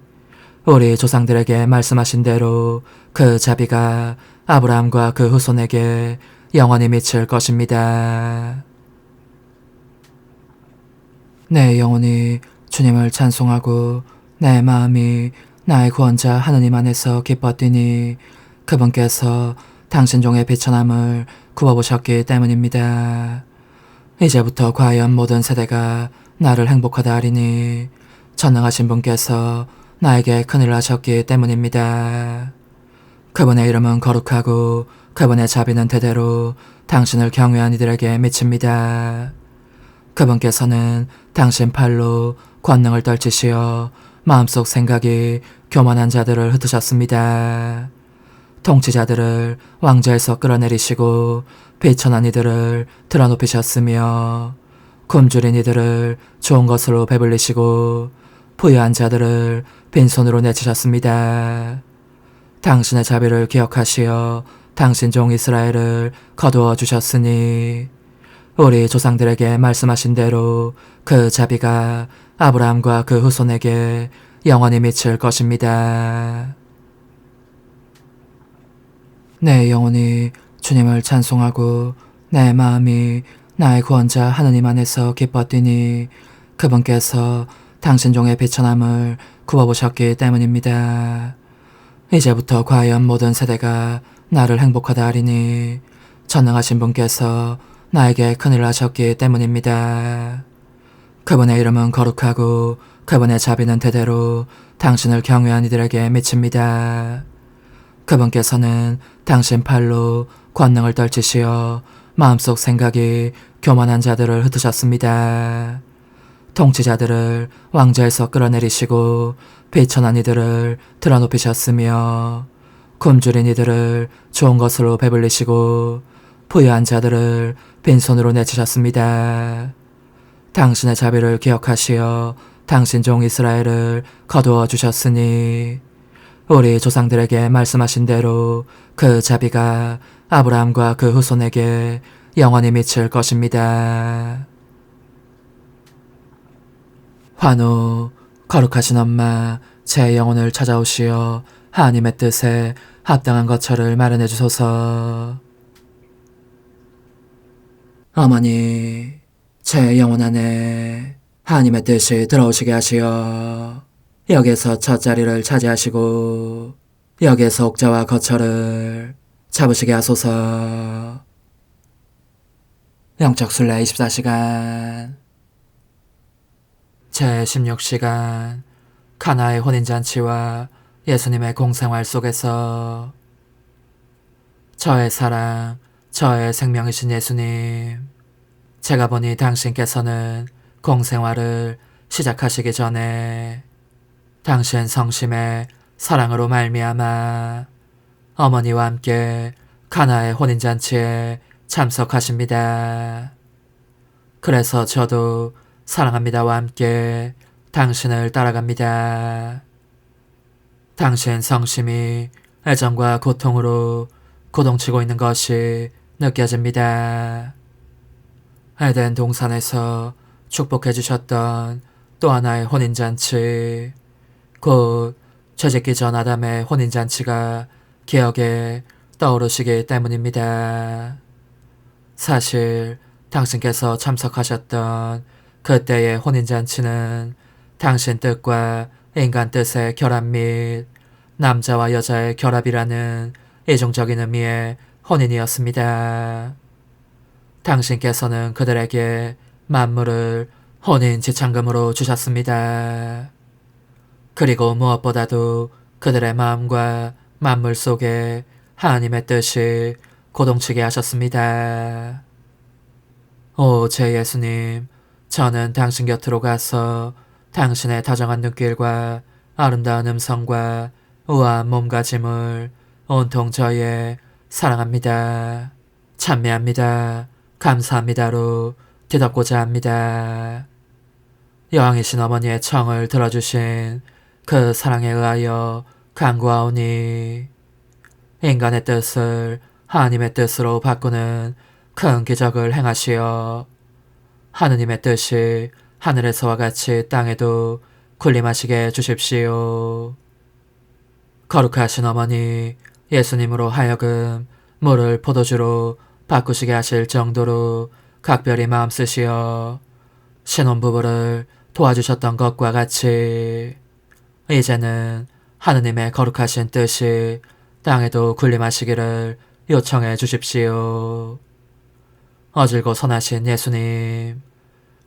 우리 조상들에게 말씀하신 대로 그 자비가 아브라함과 그 후손에게 영원히 미칠 것입니다. 내 영혼이 주님을 찬송하고 내 마음이 나의 구원자 하느님 안에서 기뻤더니 그분께서 당신 종의 비천함을 굽어보셨기 때문입니다. 이제부터 과연 모든 세대가 나를 행복하다 하리니 전능하신 분께서 나에게 큰일을 하셨기 때문입니다. 그분의 이름은 거룩하고 그분의 자비는 대대로 당신을 경외한 이들에게 미칩니다. 그분께서는 당신 팔로 권능을 떨치시어 마음속 생각이 교만한 자들을 흩으셨습니다. 통치자들을 왕좌에서 끌어내리시고 비천한 이들을 드러높이셨으며 굶주린 이들을 좋은 것으로 배불리시고 부유한 자들을 빈손으로 내치셨습니다. 당신의 자비를 기억하시어 당신 종 이스라엘을 거두어 주셨으니 우리 조상들에게 말씀하신 대로 그 자비가 아브라함과 그 후손에게 영원히 미칠 것입니다. 내 영혼이 주님을 찬송하고 내 마음이 나의 구원자 하느님 안에서 기뻤더니 그분께서 당신 종의 비천함을 굽어보셨기 때문입니다. 이제부터 과연 모든 세대가 나를 행복하다 하리니 전능하신 분께서 나에게 큰일을 하셨기 때문입니다. 그분의 이름은 거룩하고 그분의 자비는 대대로 당신을 경외한 이들에게 미칩니다. 그분께서는 당신 팔로 권능을 떨치시어 마음속 생각이 교만한 자들을 흩으셨습니다. 통치자들을 왕좌에서 끌어내리시고 비천한 이들을 드러높이셨으며 굶주린 이들을 좋은 것으로 배불리시고 부유한 자들을 빈손으로 내치셨습니다. 당신의 자비를 기억하시어 당신 종 이스라엘을 거두어 주셨으니 우리 조상들에게 말씀하신 대로 그 자비가 아브라함과 그 후손에게 영원히 미칠 것입니다. 환호. 거룩하신 엄마, 제 영혼을 찾아오시어 하나님의 뜻에 합당한 거처를 마련해 주소서. 어머니, 제 영혼 안에 하나님의 뜻이 들어오시게 하시어 여기에서 첫 자리를 차지하시고 여기에서 옥자와 거처를 잡으시게 하소서. 영적순례 24시간 제16시간 가나의 혼인잔치와 예수님의 공생활 속에서 저의 사랑, 저의 생명이신 예수님, 제가 보니 당신께서는 공생활을 시작하시기 전에 당신 성심의 사랑으로 말미암아 어머니와 함께 가나의 혼인잔치에 참석하십니다. 그래서 저도 사랑합니다와 함께 당신을 따라갑니다. 당신 성심이 애정과 고통으로 고동치고 있는 것이 느껴집니다. 에덴 동산에서 축복해 주셨던 또 하나의 혼인잔치, 곧 죄짓기 전 아담의 혼인잔치가 기억에 떠오르시기 때문입니다. 사실 당신께서 참석하셨던 그때의 혼인잔치는 당신 뜻과 인간 뜻의 결합 및 남자와 여자의 결합이라는 이중적인 의미의 혼인이었습니다. 당신께서는 그들에게 만물을 혼인 지참금으로 주셨습니다. 그리고 무엇보다도 그들의 마음과 만물 속에 하나님의 뜻이 고동치게 하셨습니다. 오, 제 예수님, 저는 당신 곁으로 가서 당신의 다정한 눈길과 아름다운 음성과 우아한 몸가짐을 온통 저의 사랑합니다, 찬미합니다, 감사합니다로 뒤덮고자 합니다. 여왕이신 어머니의 청을 들어주신 그 사랑에 의하여 간구하오니 인간의 뜻을 하나님의 뜻으로 바꾸는 큰 기적을 행하시어 하느님의 뜻이 하늘에서와 같이 땅에도 군림하시게 해주십시오. 거룩하신 어머니 예수님으로 하여금 물을 포도주로 바꾸시게 하실 정도로 각별히 마음 쓰시어 신혼부부를 도와주셨던 것과 같이 이제는 하느님의 거룩하신 뜻이 땅에도 군림하시기를 요청해 주십시오. 어질고 선하신 예수님,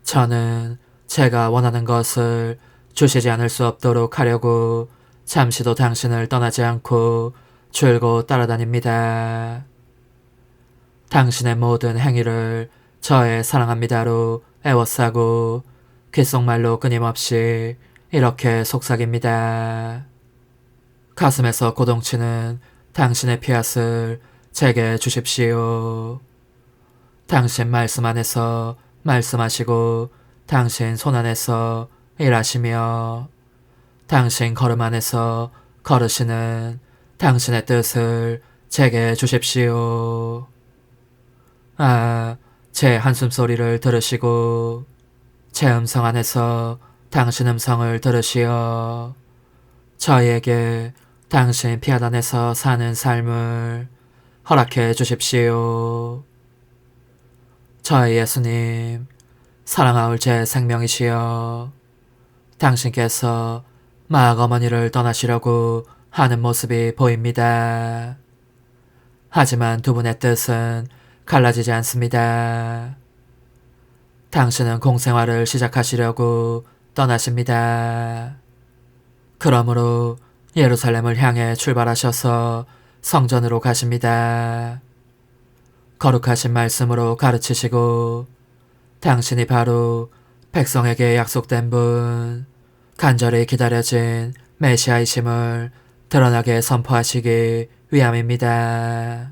저는 제가 원하는 것을 주시지 않을 수 없도록 하려고 잠시도 당신을 떠나지 않고 줄곧 따라다닙니다. 당신의 모든 행위를 저의 사랑합니다로 애워싸고 귓속말로 끊임없이 이렇게 속삭입니다. 가슴에서 고동치는 당신의 피앗을 제게 주십시오. 당신 말씀 안에서 말씀하시고 당신 손 안에서 일하시며 당신 걸음 안에서 걸으시는 당신의 뜻을 제게 주십시오. 아, 제 한숨 소리를 들으시고 제 음성 안에서 당신 음성을 들으시어 저희에게 당신 피앗 안에서 사는 삶을 허락해 주십시오. 저희 예수님, 사랑하올 제 생명이시여, 당신께서 마악 어머니를 떠나시려고 하는 모습이 보입니다. 하지만 두 분의 뜻은 갈라지지 않습니다. 당신은 공생활을 시작하시려고 떠나십니다. 그러므로 예루살렘을 향해 출발하셔서 성전으로 가십니다. 거룩하신 말씀으로 가르치시고 당신이 바로 백성에게 약속된 분, 간절히 기다려진 메시아이심을 드러나게 선포하시기 위함입니다.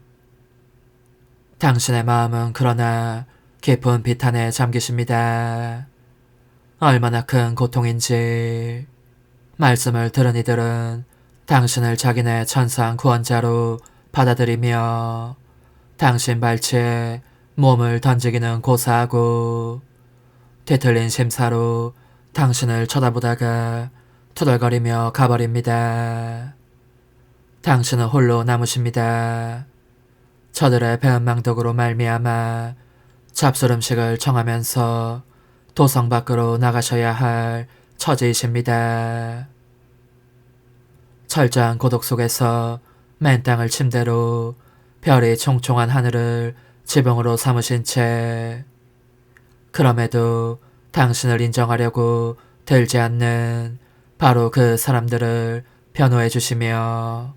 당신의 마음은 그러나 깊은 비탄에 잠기십니다. 얼마나 큰 고통인지 말씀을 들은 이들은 당신을 자기네 천상 구원자로 받아들이며 당신 발치에 몸을 던지기는 고사하고 뒤틀린 심사로 당신을 쳐다보다가 투덜거리며 가버립니다. 당신은 홀로 남으십니다. 저들의 배은망덕으로 말미암아 잡술 음식을 청하면서 도성 밖으로 나가셔야 할 처지이십니다. 철저한 고독 속에서 맨 땅을 침대로 별이 총총한 하늘을 지붕으로 삼으신 채 그럼에도 당신을 인정하려고 들지 않는 바로 그 사람들을 변호해 주시며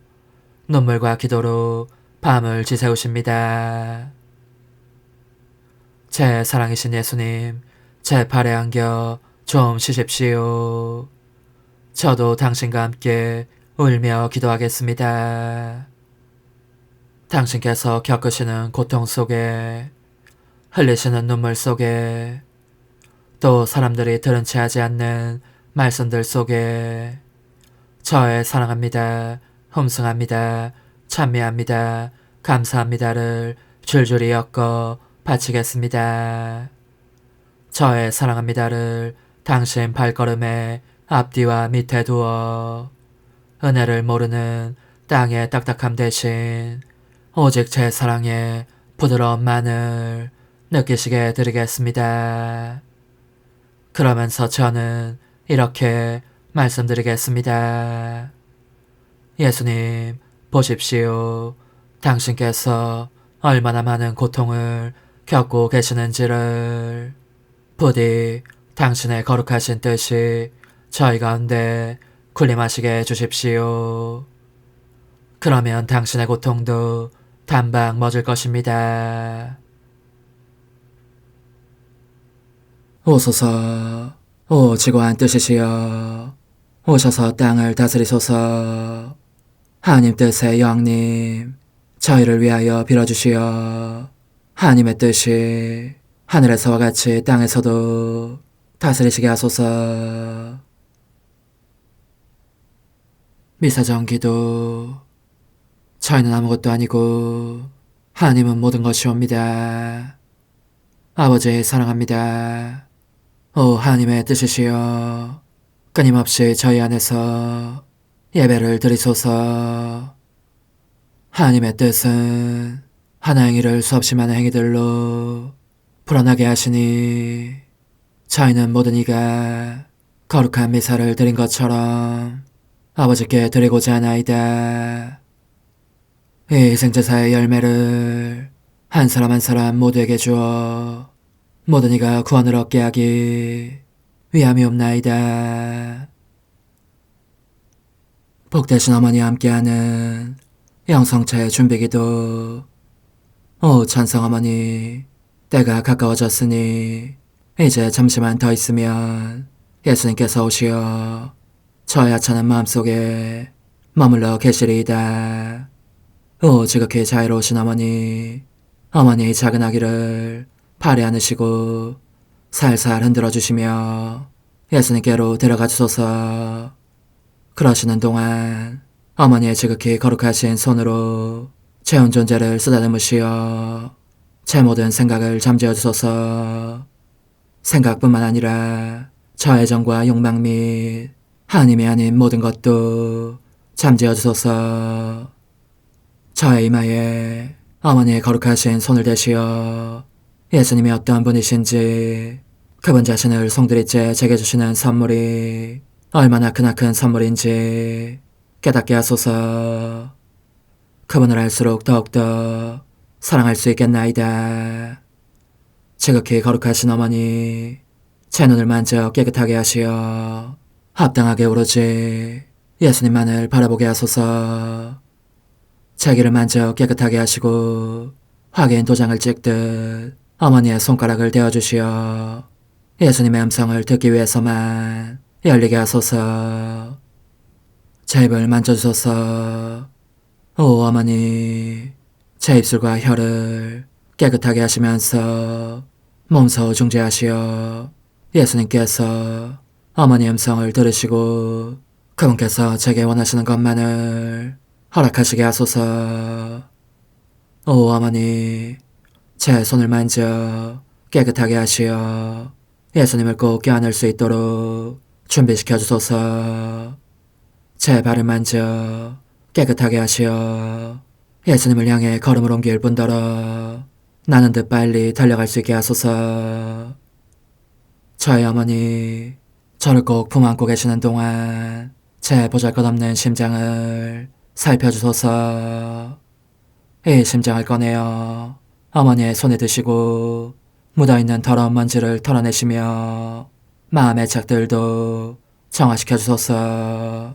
눈물과 기도로 밤을 지새우십니다. 제 사랑이신 예수님, 제 팔에 안겨 좀 쉬십시오. 저도 당신과 함께 울며 기도하겠습니다. 당신께서 겪으시는 고통 속에, 흘리시는 눈물 속에, 또 사람들이 들은 채 하지 않는 말씀들 속에 저의 사랑합니다, 흠숭합니다, 찬미합니다, 감사합니다를 줄줄이 엮어 바치겠습니다. 저의 사랑합니다를 당신 발걸음에 앞뒤와 밑에 두어 은혜를 모르는 땅의 딱딱함 대신 오직 제 사랑의 부드러운 만을 느끼시게 드리겠습니다. 그러면서 저는 이렇게 말씀드리겠습니다. 예수님, 보십시오. 당신께서 얼마나 많은 고통을 겪고 계시는지를. 부디 당신의 거룩하신 뜻이 저희 가운데 군림하시게 해주십시오. 그러면 당신의 고통도 단박 멎을 것입니다. 오소서, 오 지고한 뜻이시여, 오셔서 땅을 다스리소서. 하나님 뜻의 여왕님, 저희를 위하여 빌어주시어 하나님의 뜻이 하늘에서와 같이 땅에서도 다스리시게 하소서. 미사정 기도. 저희는 아무것도 아니고 하나님은 모든 것이옵니다. 아버지 사랑합니다. 오 하나님의 뜻이시여, 끊임없이 저희 안에서 예배를 드리소서. 하나님의 뜻은 하나 행위를 수없이 많은 행위들로 불어나게 하시니 저희는 모든 이가 거룩한 미사를 드린 것처럼 아버지께 드리고자 하나이다. 이 희생제사의 열매를 한 사람 한 사람 모두에게 주어 모든 이가 구원을 얻게 하기 위함이옵나이다. 복되신 어머니와 함께하는 영성체 준비기도. 오 찬성 어머니, 때가 가까워졌으니 이제 잠시만 더 있으면 예수님께서 오시어 저의 하찮은 마음속에 머물러 계시리이다. 오 지극히 자유로우신 어머니, 어머니의 작은 아기를 팔에 안으시고 살살 흔들어 주시며 예수님께로 데려가 주소서. 그러시는 동안 어머니의 지극히 거룩하신 손으로 제 온 존재를 쓰다듬으시어 제 모든 생각을 잠재워 주소서. 생각뿐만 아니라 저의 정과 욕망 및 하나님이 아닌 모든 것도 잠재워 주소서. 저의 이마에 어머니의 거룩하신 손을 대시어 예수님이 어떠한 분이신지, 그분 자신을 송두리째 제게 주시는 선물이 얼마나 크나큰 선물인지 깨닫게 하소서. 그분을 알수록 더욱더 사랑할 수 있겠나이다. 지극히 거룩하신 어머니, 제 눈을 만져 깨끗하게 하시어 합당하게 오로지 예수님만을 바라보게 하소서. 제 귀를 만져 깨끗하게 하시고 확인 도장을 찍듯 어머니의 손가락을 대어주시어 예수님의 음성을 듣기 위해서만 열리게 하소서. 제 입을 만져주소서. 오 어머니, 제 입술과 혀를 깨끗하게 하시면서 몸소 중재하시어 예수님께서 어머니의 음성을 들으시고 그분께서 제게 원하시는 것만을 허락하시게 하소서. 오 어머니, 제 손을 만져 깨끗하게 하시어 예수님을 꼭 껴안을 수 있도록 준비시켜 주소서. 제 발을 만져 깨끗하게 하시어 예수님을 향해 걸음을 옮길 뿐더러 나는 듯 빨리 달려갈 수 있게 하소서. 저희 어머니, 저를 꼭 품안고 계시는 동안 제 보잘것없는 심장을 살펴주소서. 이 심장을 꺼내어 어머니의 손에 드시고 묻어있는 더러운 먼지를 털어내시며 마음의 착들도 정화시켜 주소서.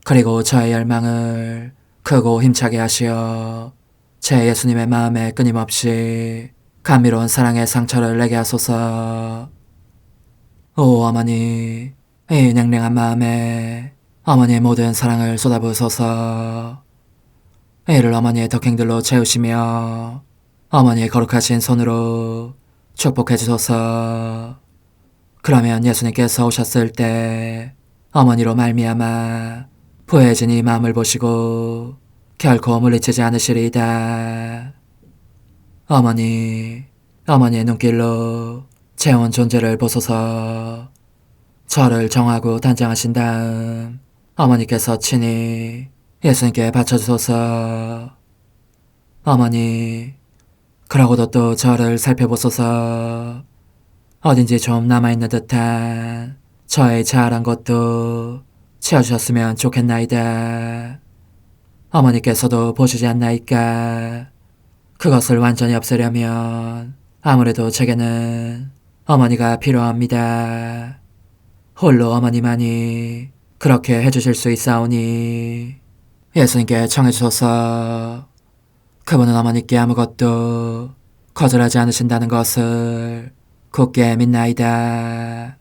그리고 저의 열망을 크고 힘차게 하시어 제 예수님의 마음에 끊임없이 감미로운 사랑의 상처를 내게 하소서. 오 어머니, 이 냉랭한 마음에 어머니의 모든 사랑을 쏟아부으소서. 이를 어머니의 덕행들로 채우시며 어머니의 거룩하신 손으로 축복해 주소서. 그러면 예수님께서 오셨을 때 어머니로 말미암아 부해진 이 마음을 보시고 결코 물리치지 않으시리이다. 어머니, 어머니의 눈길로 제 온 존재를 보소서. 저를 정하고 단장하신 다음 어머니께서 친히 예수님께 바쳐주소서. 어머니, 그러고도 또 저를 살펴보소서. 어딘지 좀 남아있는 듯한 저의 자아란 것도 채워주셨으면 좋겠나이다. 어머니께서도 보시지 않나이까? 그것을 완전히 없애려면 아무래도 제게는 어머니가 필요합니다. 홀로 어머니만이 그렇게 해주실 수 있사오니 예수님께 청해주소서. 그분은 어머니께 아무것도 거절하지 않으신다는 것을 굳게 믿나이다.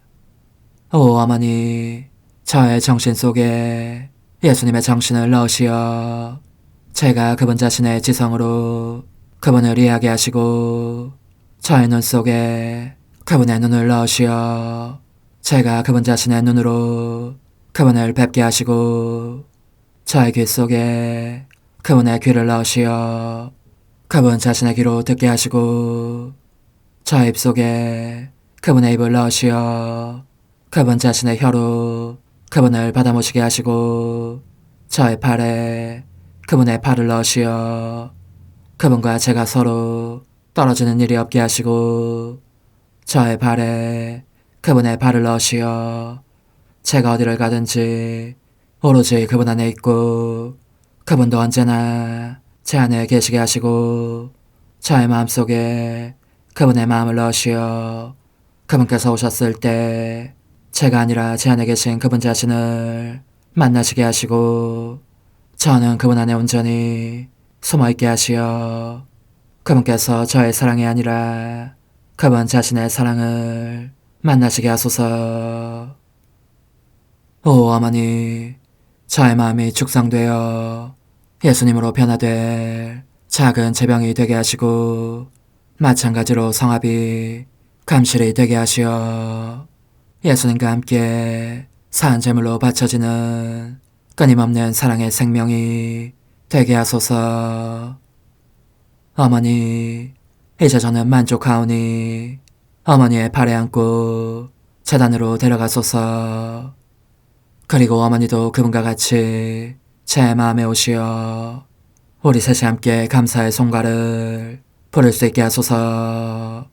오 어머니, 저의 정신 속에 예수님의 정신을 넣으시어 제가 그분 자신의 지성으로 그분을 이해하게 하시고 저의 눈 속에 그분의 눈을 넣으시어 제가 그분 자신의 눈으로 그분을 뵙게 하시고 저의 귀 속에 그분의 귀를 넣으시어 그분 자신의 귀로 듣게 하시고 저의 입 속에 그분의 입을 넣으시어 그분 자신의 혀로 그분을 받아모시게 하시고 저의 팔에 그분의 팔을 넣으시어 그분과 제가 서로 떨어지는 일이 없게 하시고 저의 발에 그분의 발을 넣으시어 제가 어디를 가든지 오로지 그분 안에 있고 그분도 언제나 제 안에 계시게 하시고 저의 마음속에 그분의 마음을 넣으시어 그분께서 오셨을 때 제가 아니라 제 안에 계신 그분 자신을 만나시게 하시고 저는 그분 안에 온전히 숨어있게 하시어 그분께서 저의 사랑이 아니라 그분 자신의 사랑을 만나시게 하소서. 오 어머니, 저의 마음이 축성되어 예수님으로 변화될 작은 제병이 되게 하시고 마찬가지로 성합이 감실이 되게 하시어 예수님과 함께 산 제물로 바쳐지는 끊임없는 사랑의 생명이 되게 하소서. 어머니, 이제 저는 만족하오니 어머니의 발에 안고 제단으로 데려가소서. 그리고 어머니도 그분과 같이 제 마음에 오시어 우리 셋이 함께 감사의 송가를 부를 수 있게 하소서.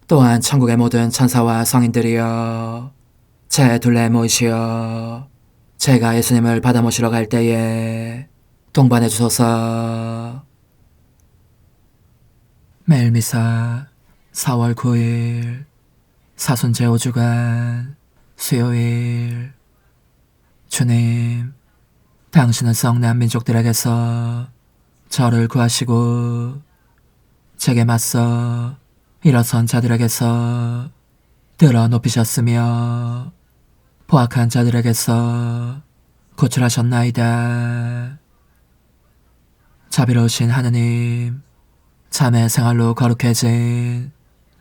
또한 천국의 모든 천사와 성인들이여 제 둘레에 모이시어 제가 예수님을 받아 모시러 갈 때에 동반해 주소서. 매일 미사 4월 9일 사순 제5주간 수요일. 주님, 당신은 썩난 민족들에게서 저를 구하시고 제게 맞서 일어선 자들에게서 들어 높이셨으며 포악한 자들에게서 구출하셨나이다. 자비로우신 하느님, 참의 생활로 거룩해진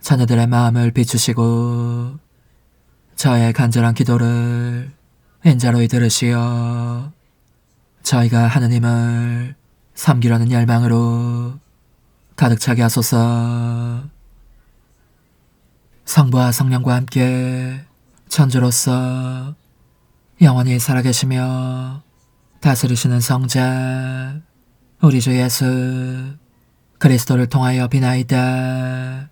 자녀들의 마음을 비추시고 저의 간절한 기도를 인자로이 들으시어 저희가 하느님을 섬기려는 열망으로 가득 차게 하소서. 성부와 성령과 함께 천주로서 영원히 살아계시며 다스리시는 성자 우리 주 예수 그리스도를 통하여 비나이다.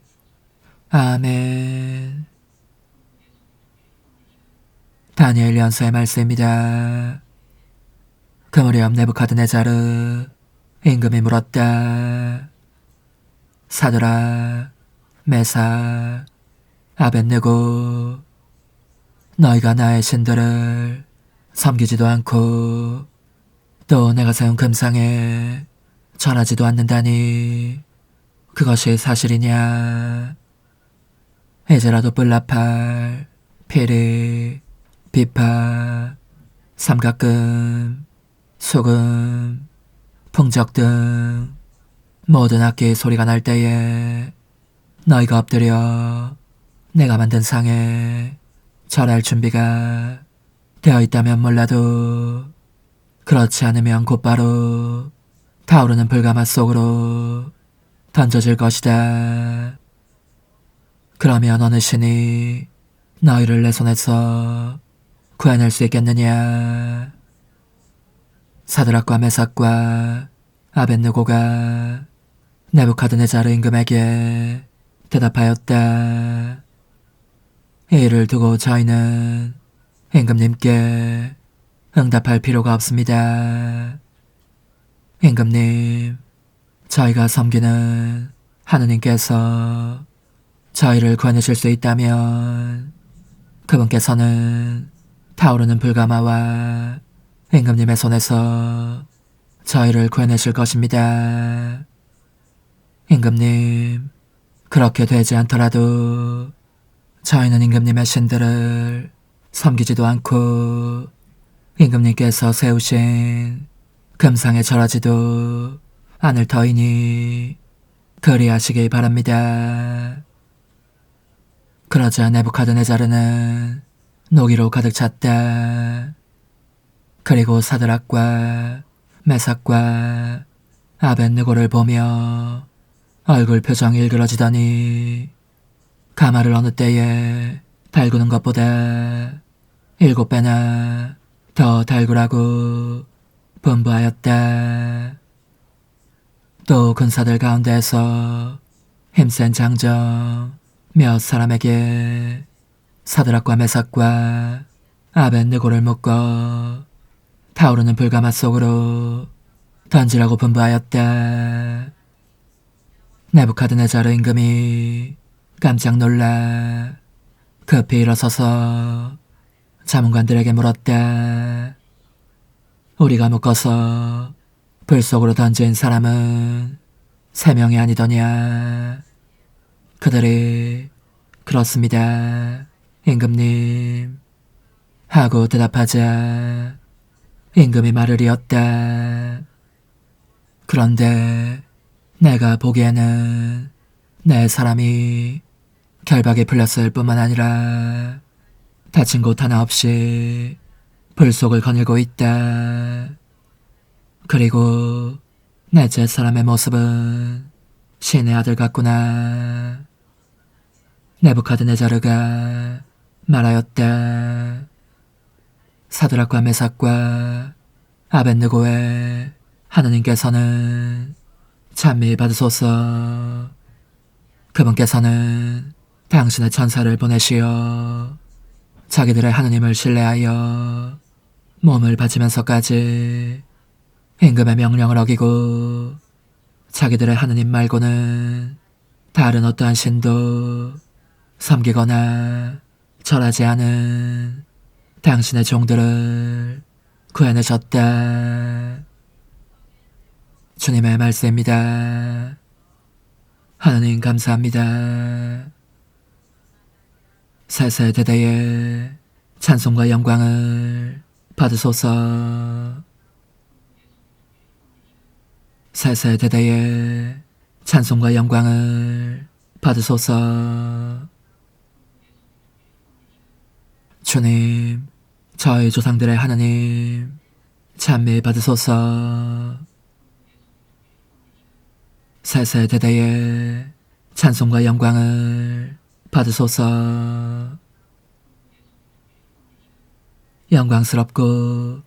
아멘. 다니엘 연서의 말씀입니다. 그 무렵 네부카드네자르 임금이 물었다. 사드락, 메삭, 아벳느고, 너희가 나의 신들을 섬기지도 않고 또 내가 세운 금상에 절하지도 않는다니 그것이 사실이냐? 이제라도 뿔나팔, 피리, 비파, 삼각금, 수금, 풍적 등 모든 악기 소리가 날 때에 너희가 엎드려 내가 만든 상에 절할 준비가 되어 있다면 몰라도 그렇지 않으면 곧바로 타오르는 불가마 속으로 던져질 것이다. 그러면 어느 신이 너희를 내 손에서 구해낼 수 있겠느냐? 사드락과 메삭과 아벳느고가 네부카드네자르 임금에게 대답하였다. 이 일을 두고 저희는 임금님께 응답할 필요가 없습니다. 임금님, 저희가 섬기는 하느님께서 저희를 구해내실 수 있다면 그분께서는 타오르는 불가마와 임금님의 손에서 저희를 구해내실 것입니다. 임금님, 그렇게 되지 않더라도 저희는 임금님의 신들을 섬기지도 않고 임금님께서 세우신 금상에 절하지도 않을 터이니 그리하시길 바랍니다. 그러자 네부카드네자르는 노기로 가득 찼다. 그리고 사드락과 메삭과 아벳느고를 보며 얼굴 표정이 일그러지더니 가마를 어느 때에 달구는 것보다 7배나 더 달구라고 분부하였다. 또 군사들 가운데에서 힘센 장정 몇 사람에게 사드락과 메삭과 아벳느고를 묶어 타오르는 불가마 속으로 던지라고 분부하였다. 네부카드네자르 임금이 깜짝 놀라 급히 일어서서 자문관들에게 물었다. 우리가 묶어서 불 속으로 던진 사람은 3명이 아니더냐? 그들이 그렇습니다, 임금님. 하고 대답하자 임금이 말을 이었다. 그런데 내가 보기에는 내 사람이 결박에 풀렸을 뿐만 아니라 다친 곳 하나 없이 불 속을 거닐고 있다. 그리고 넷째 사람의 모습은 신의 아들 같구나. 네부카드네자르가 말하였다. 사드락과 메삭과 아벳느고의 하느님께서는 찬미 받으소서. 그분께서는 당신의 천사를 보내시어 자기들의 하느님을 신뢰하여 몸을 바치면서까지 임금의 명령을 어기고 자기들의 하느님 말고는 다른 어떠한 신도 섬기거나 절하지 않은 당신의 종들을 구해내셨다. 주님의 말씀입니다. 하느님 감사합니다. 세세대대의 찬송과 영광을 받으소서. 세세대대의 찬송과 영광을 받으소서. 주님, 저희 조상들의 하느님 찬미 받으소서. 세세대대의 찬송과 영광을 받으소서. 영광스럽고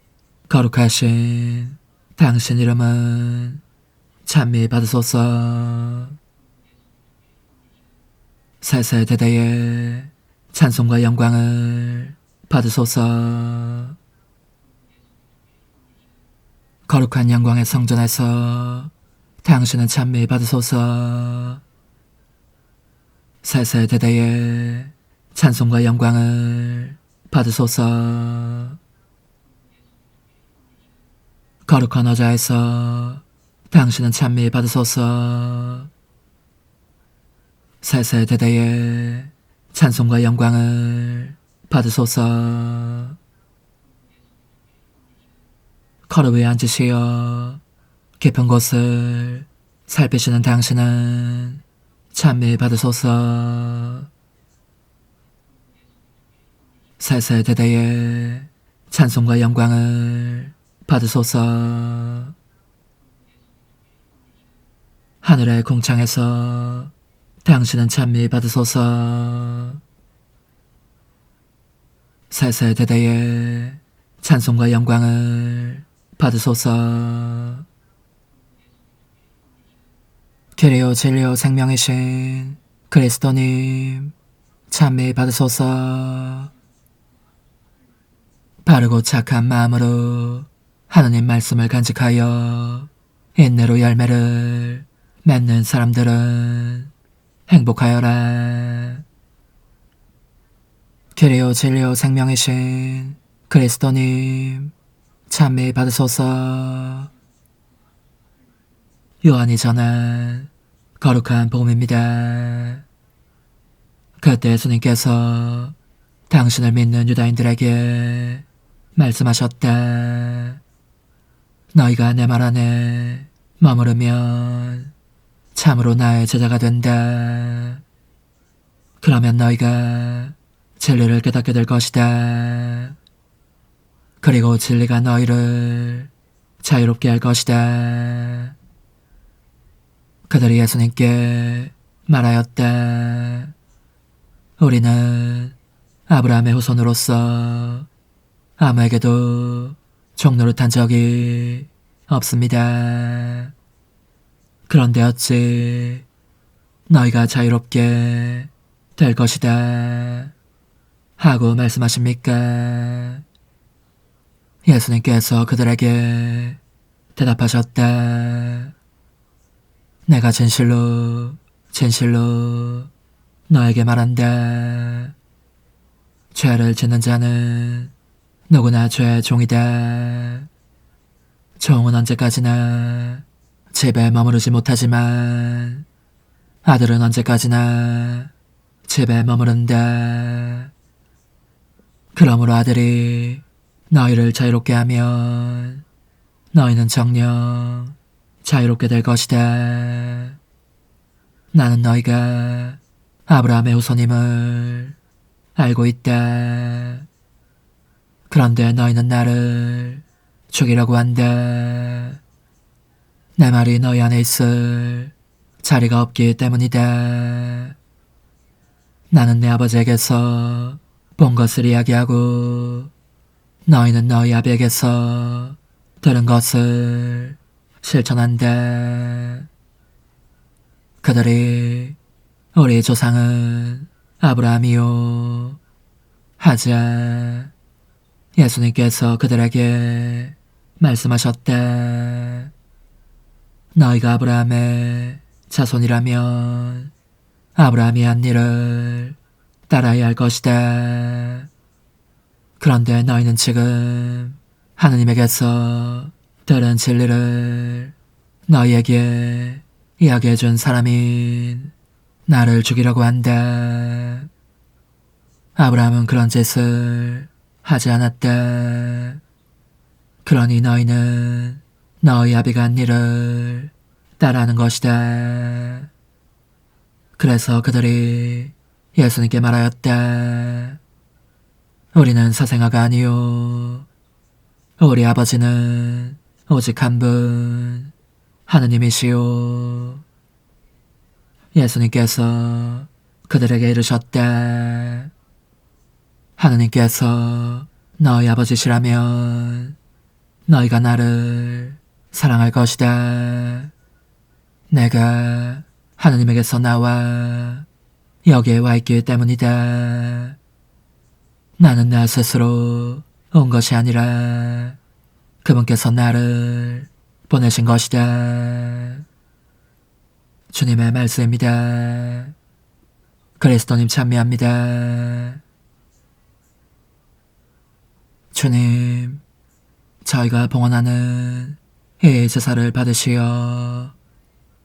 거룩하신 당신 이름은 찬미 받으소서. 세세대대의 찬송과 영광을 받으소서. 거룩한 영광의 성전에서 당신은 찬미 받으소서. 세세대대의 찬송과 영광을 받으소서. 거룩한 어자에서 당신은 찬미 받으소서. 세세대대의 찬송과 영광을 받으소서. 거룩 위에 앉으시어 깊은 곳을 살피시는 당신은 찬미 받으소서. 세세대대의 찬송과 영광을 받으소서. 하늘의 궁창에서 당신은 찬미 받으소서. 세세대대의 찬송과 영광을 받으소서. 길이요 진리요 생명이신 그리스도님 찬미 받으소서. 바르고 착한 마음으로 하느님 말씀을 간직하여 인내로 열매를 맺는 사람들은 행복하여라. 길이요 진리요 생명이신 그리스도님 찬미 받으소서. 요한이 전한 거룩한 복음입니다. 그때 예수님께서 당신을 믿는 유다인들에게 말씀하셨다. 너희가 내 말 안에 머무르면 참으로 나의 제자가 된다. 그러면 너희가 진리를 깨닫게 될 것이다. 그리고 진리가 너희를 자유롭게 할 것이다. 그들이 예수님께 말하였다. 우리는 아브라함의 후손으로서 아무에게도 종로를 탄 적이 없습니다. 그런데 어찌 너희가 자유롭게 될 것이다 하고 말씀하십니까? 예수님께서 그들에게 대답하셨다. 내가 진실로 너에게 말한다. 죄를 짓는 자는 누구나 죄의 종이다. 종은 언제까지나 집에 머무르지 못하지만 아들은 언제까지나 집에 머무른다. 그러므로 아들이 너희를 자유롭게 하면 너희는 정녕 자유롭게 될 것이다. 나는 너희가 아브라함의 후손임을 알고 있다. 그런데 너희는 나를 죽이려고 한다. 내 말이 너희 안에 있을 자리가 없기 때문이다. 나는 내 아버지에게서 본 것을 이야기하고 너희는 너희 아비에게서 들은 것을 실천한다. 그들이 우리 조상은 아브라함이요 하자 예수님께서 그들에게 말씀하셨다. 너희가 아브라함의 자손이라면 아브라함이 한 일을 따라야 할 것이다. 그런데 너희는 지금 하느님에게서 들은 진리를 너희에게 이야기해준 사람인 나를 죽이려고 한다. 아브라함은 그런 짓을 하지 않았다. 그러니 너희는 너희 아비가 한 일을 따라하는 것이다. 그래서 그들이 예수님께 말하였다. 우리는 사생아가 아니요 우리 아버지는 오직 한 분 하느님이시요. 예수님께서 그들에게 이르셨다. 하느님께서 너희 아버지시라면 너희가 나를 사랑할 것이다. 내가 하느님에게서 나와 여기에 와 있기 때문이다. 나는 나 스스로 온 것이 아니라 그분께서 나를 보내신 것이다. 주님의 말씀입니다. 그리스도님 찬미합니다. 주님, 저희가 봉헌하는 이 제사를 받으시어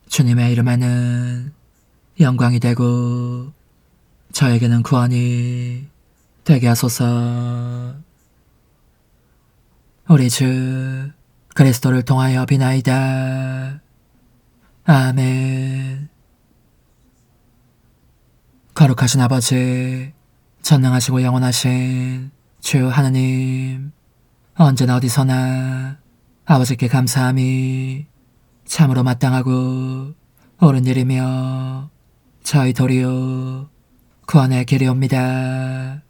주님의 이름에는 영광이 되고 저에게는 구원이 되게 하소서. 우리 주 그리스도를 통하여 비나이다. 아멘. 거룩하신 아버지, 전능하시고 영원하신 주 하느님, 언제나 어디서나 아버지께 감사함이 참으로 마땅하고 옳은 일이며 저희 도리요 구원의 길이옵니다.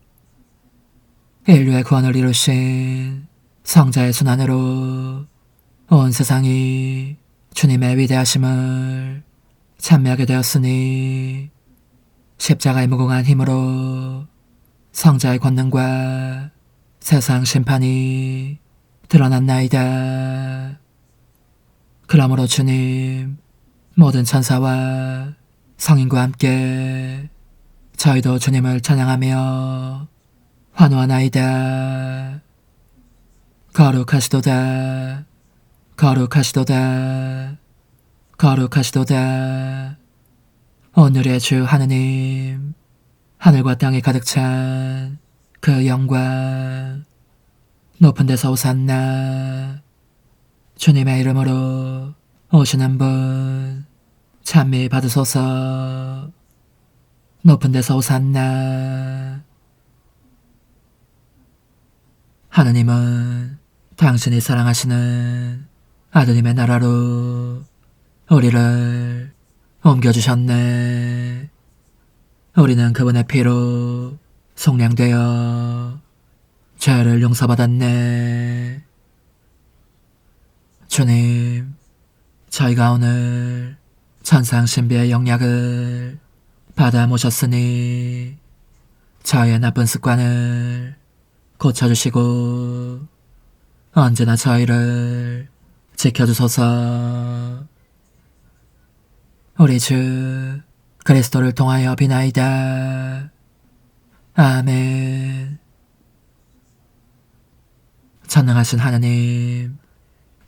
인류의 구원을 이루신 성자의 순환으로 온 세상이 주님의 위대하심을 찬미하게 되었으니 십자가의 무궁한 힘으로 성자의 권능과 세상 심판이 드러났나이다. 그러므로 주님, 모든 천사와 성인과 함께 저희도 주님을 찬양하며 환호하나이다. 거룩하시도다. 거룩하시도다. 거룩하시도다. 오늘의 주 하느님, 하늘과 땅이 가득 찬 그 영광, 높은 데서 오산나. 주님의 이름으로 오시는 분 찬미 받으소서. 높은 데서 오산나. 하느님은 당신이 사랑하시는 아드님의 나라로 우리를 옮겨주셨네. 우리는 그분의 피로 속량되어 죄를 용서받았네. 주님, 저희가 오늘 천상 신비의 영약을 받아 모셨으니 저희의 나쁜 습관을 고쳐주시고 언제나 저희를 지켜주소서. 우리 주 그리스도를 통하여 비나이다. 아멘. 전능하신 하느님,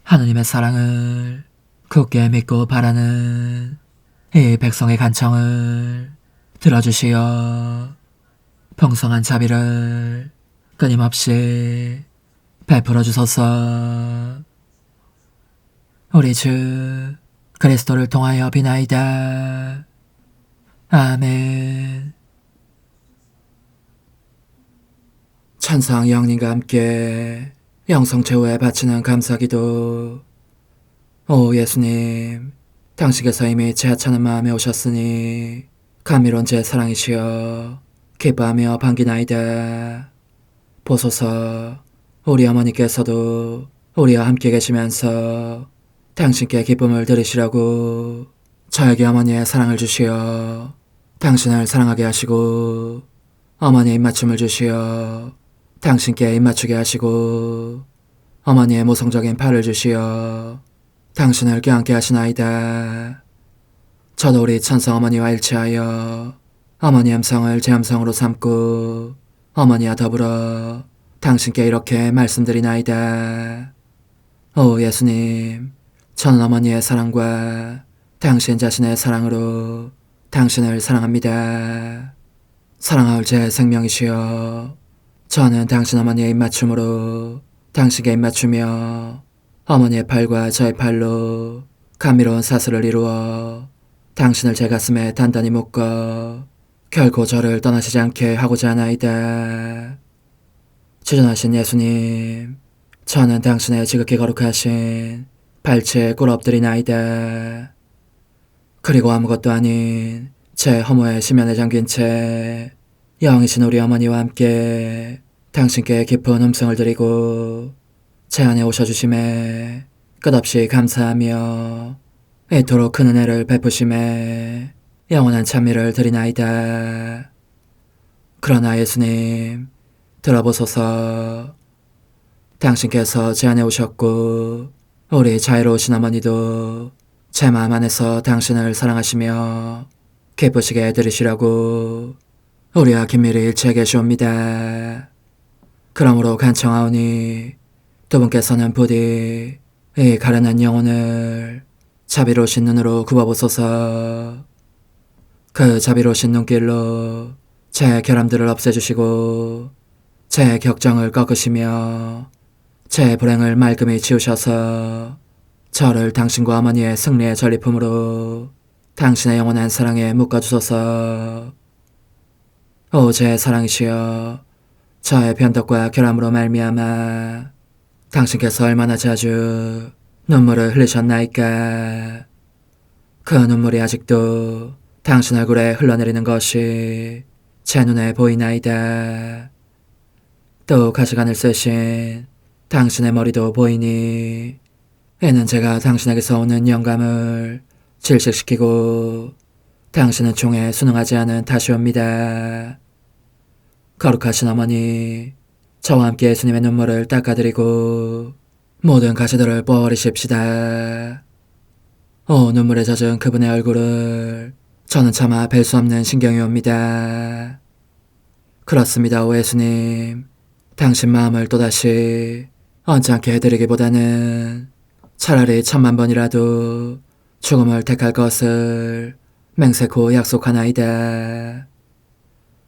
하느님의 사랑을 굳게 믿고 바라는 이 백성의 간청을 들어주시어 풍성한 자비를 끊임없이 베풀어 주소서. 우리 주 그리스도를 통하여 비나이다. 아멘. 천상 영님과 함께 영성 최후에 바치는 감사기도. 오 예수님, 당신께서 이미 제 하찮은 마음에 오셨으니 감미로운 제 사랑이시여 기뻐하며 반기나이다. 보소서, 우리 어머니께서도 우리와 함께 계시면서 당신께 기쁨을 들으시라고 저에게 어머니의 사랑을 주시어 당신을 사랑하게 하시고 어머니의 입맞춤을 주시어 당신께 입맞추게 하시고 어머니의 모성적인 팔을 주시어 당신을 껴안게 하시나이다. 저도 우리 천성 어머니와 일치하여 어머니 음성을 제 음성으로 삼고 어머니와 더불어 당신께 이렇게 말씀드리나이다. 오 예수님, 저는 어머니의 사랑과 당신 자신의 사랑으로 당신을 사랑합니다. 사랑하올 제 생명이시여, 저는 당신 어머니의 입맞춤으로 당신께 입맞추며 어머니의 팔과 저의 팔로 감미로운 사슬을 이루어 당신을 제 가슴에 단단히 묶어 결코 저를 떠나시지 않게 하고자 하나이다. 지존하신 예수님, 저는 당신의 지극히 거룩하신 발치에 꿇어 엎드리나이다. 그리고 아무것도 아닌 제 허무의 심연에 잠긴 채 영이신 우리 어머니와 함께 당신께 깊은 음성을 드리고 제 안에 오셔주심에 끝없이 감사하며 이토록 큰 은혜를 베푸심에 영원한 찬미를 드리나이다. 그러나 예수님, 들어보소서. 당신께서 제 안에 오셨고 우리 자유로우신 어머니도 제 마음 안에서 당신을 사랑하시며 기쁘시게 들으시라고 우리와 긴밀히 일치해 계시옵니다. 그러므로 간청하오니 두 분께서는 부디 이 가련한 영혼을 자비로우신 눈으로 굽어보소서. 그 자비로우신 눈길로 제 결함들을 없애주시고 제 격정을 꺾으시며 제 불행을 말끔히 지우셔서 저를 당신과 어머니의 승리의 전리품으로 당신의 영원한 사랑에 묶어주소서. 오 제 사랑이시여, 저의 변덕과 결함으로 말미암아 당신께서 얼마나 자주 눈물을 흘리셨나이까. 그 눈물이 아직도 당신 얼굴에 흘러내리는 것이 제 눈에 보이나이다. 또 가시관을 쓰신 당신의 머리도 보이니 이는 제가 당신에게서 오는 영감을 질식시키고 당신은 종에 순응하지 않은 탓이옵니다. 거룩하신 어머니, 저와 함께 예수님의 눈물을 닦아드리고 모든 가시들을 뽑아버리십시다. 오 눈물에 젖은 그분의 얼굴을 저는 차마 뵐 수 없는 신경이 옵니다. 그렇습니다, 오 예수님. 당신 마음을 또다시 언짢게 해드리기보다는 차라리 10,000,000번이라도 죽음을 택할 것을 맹세코 약속하나이다.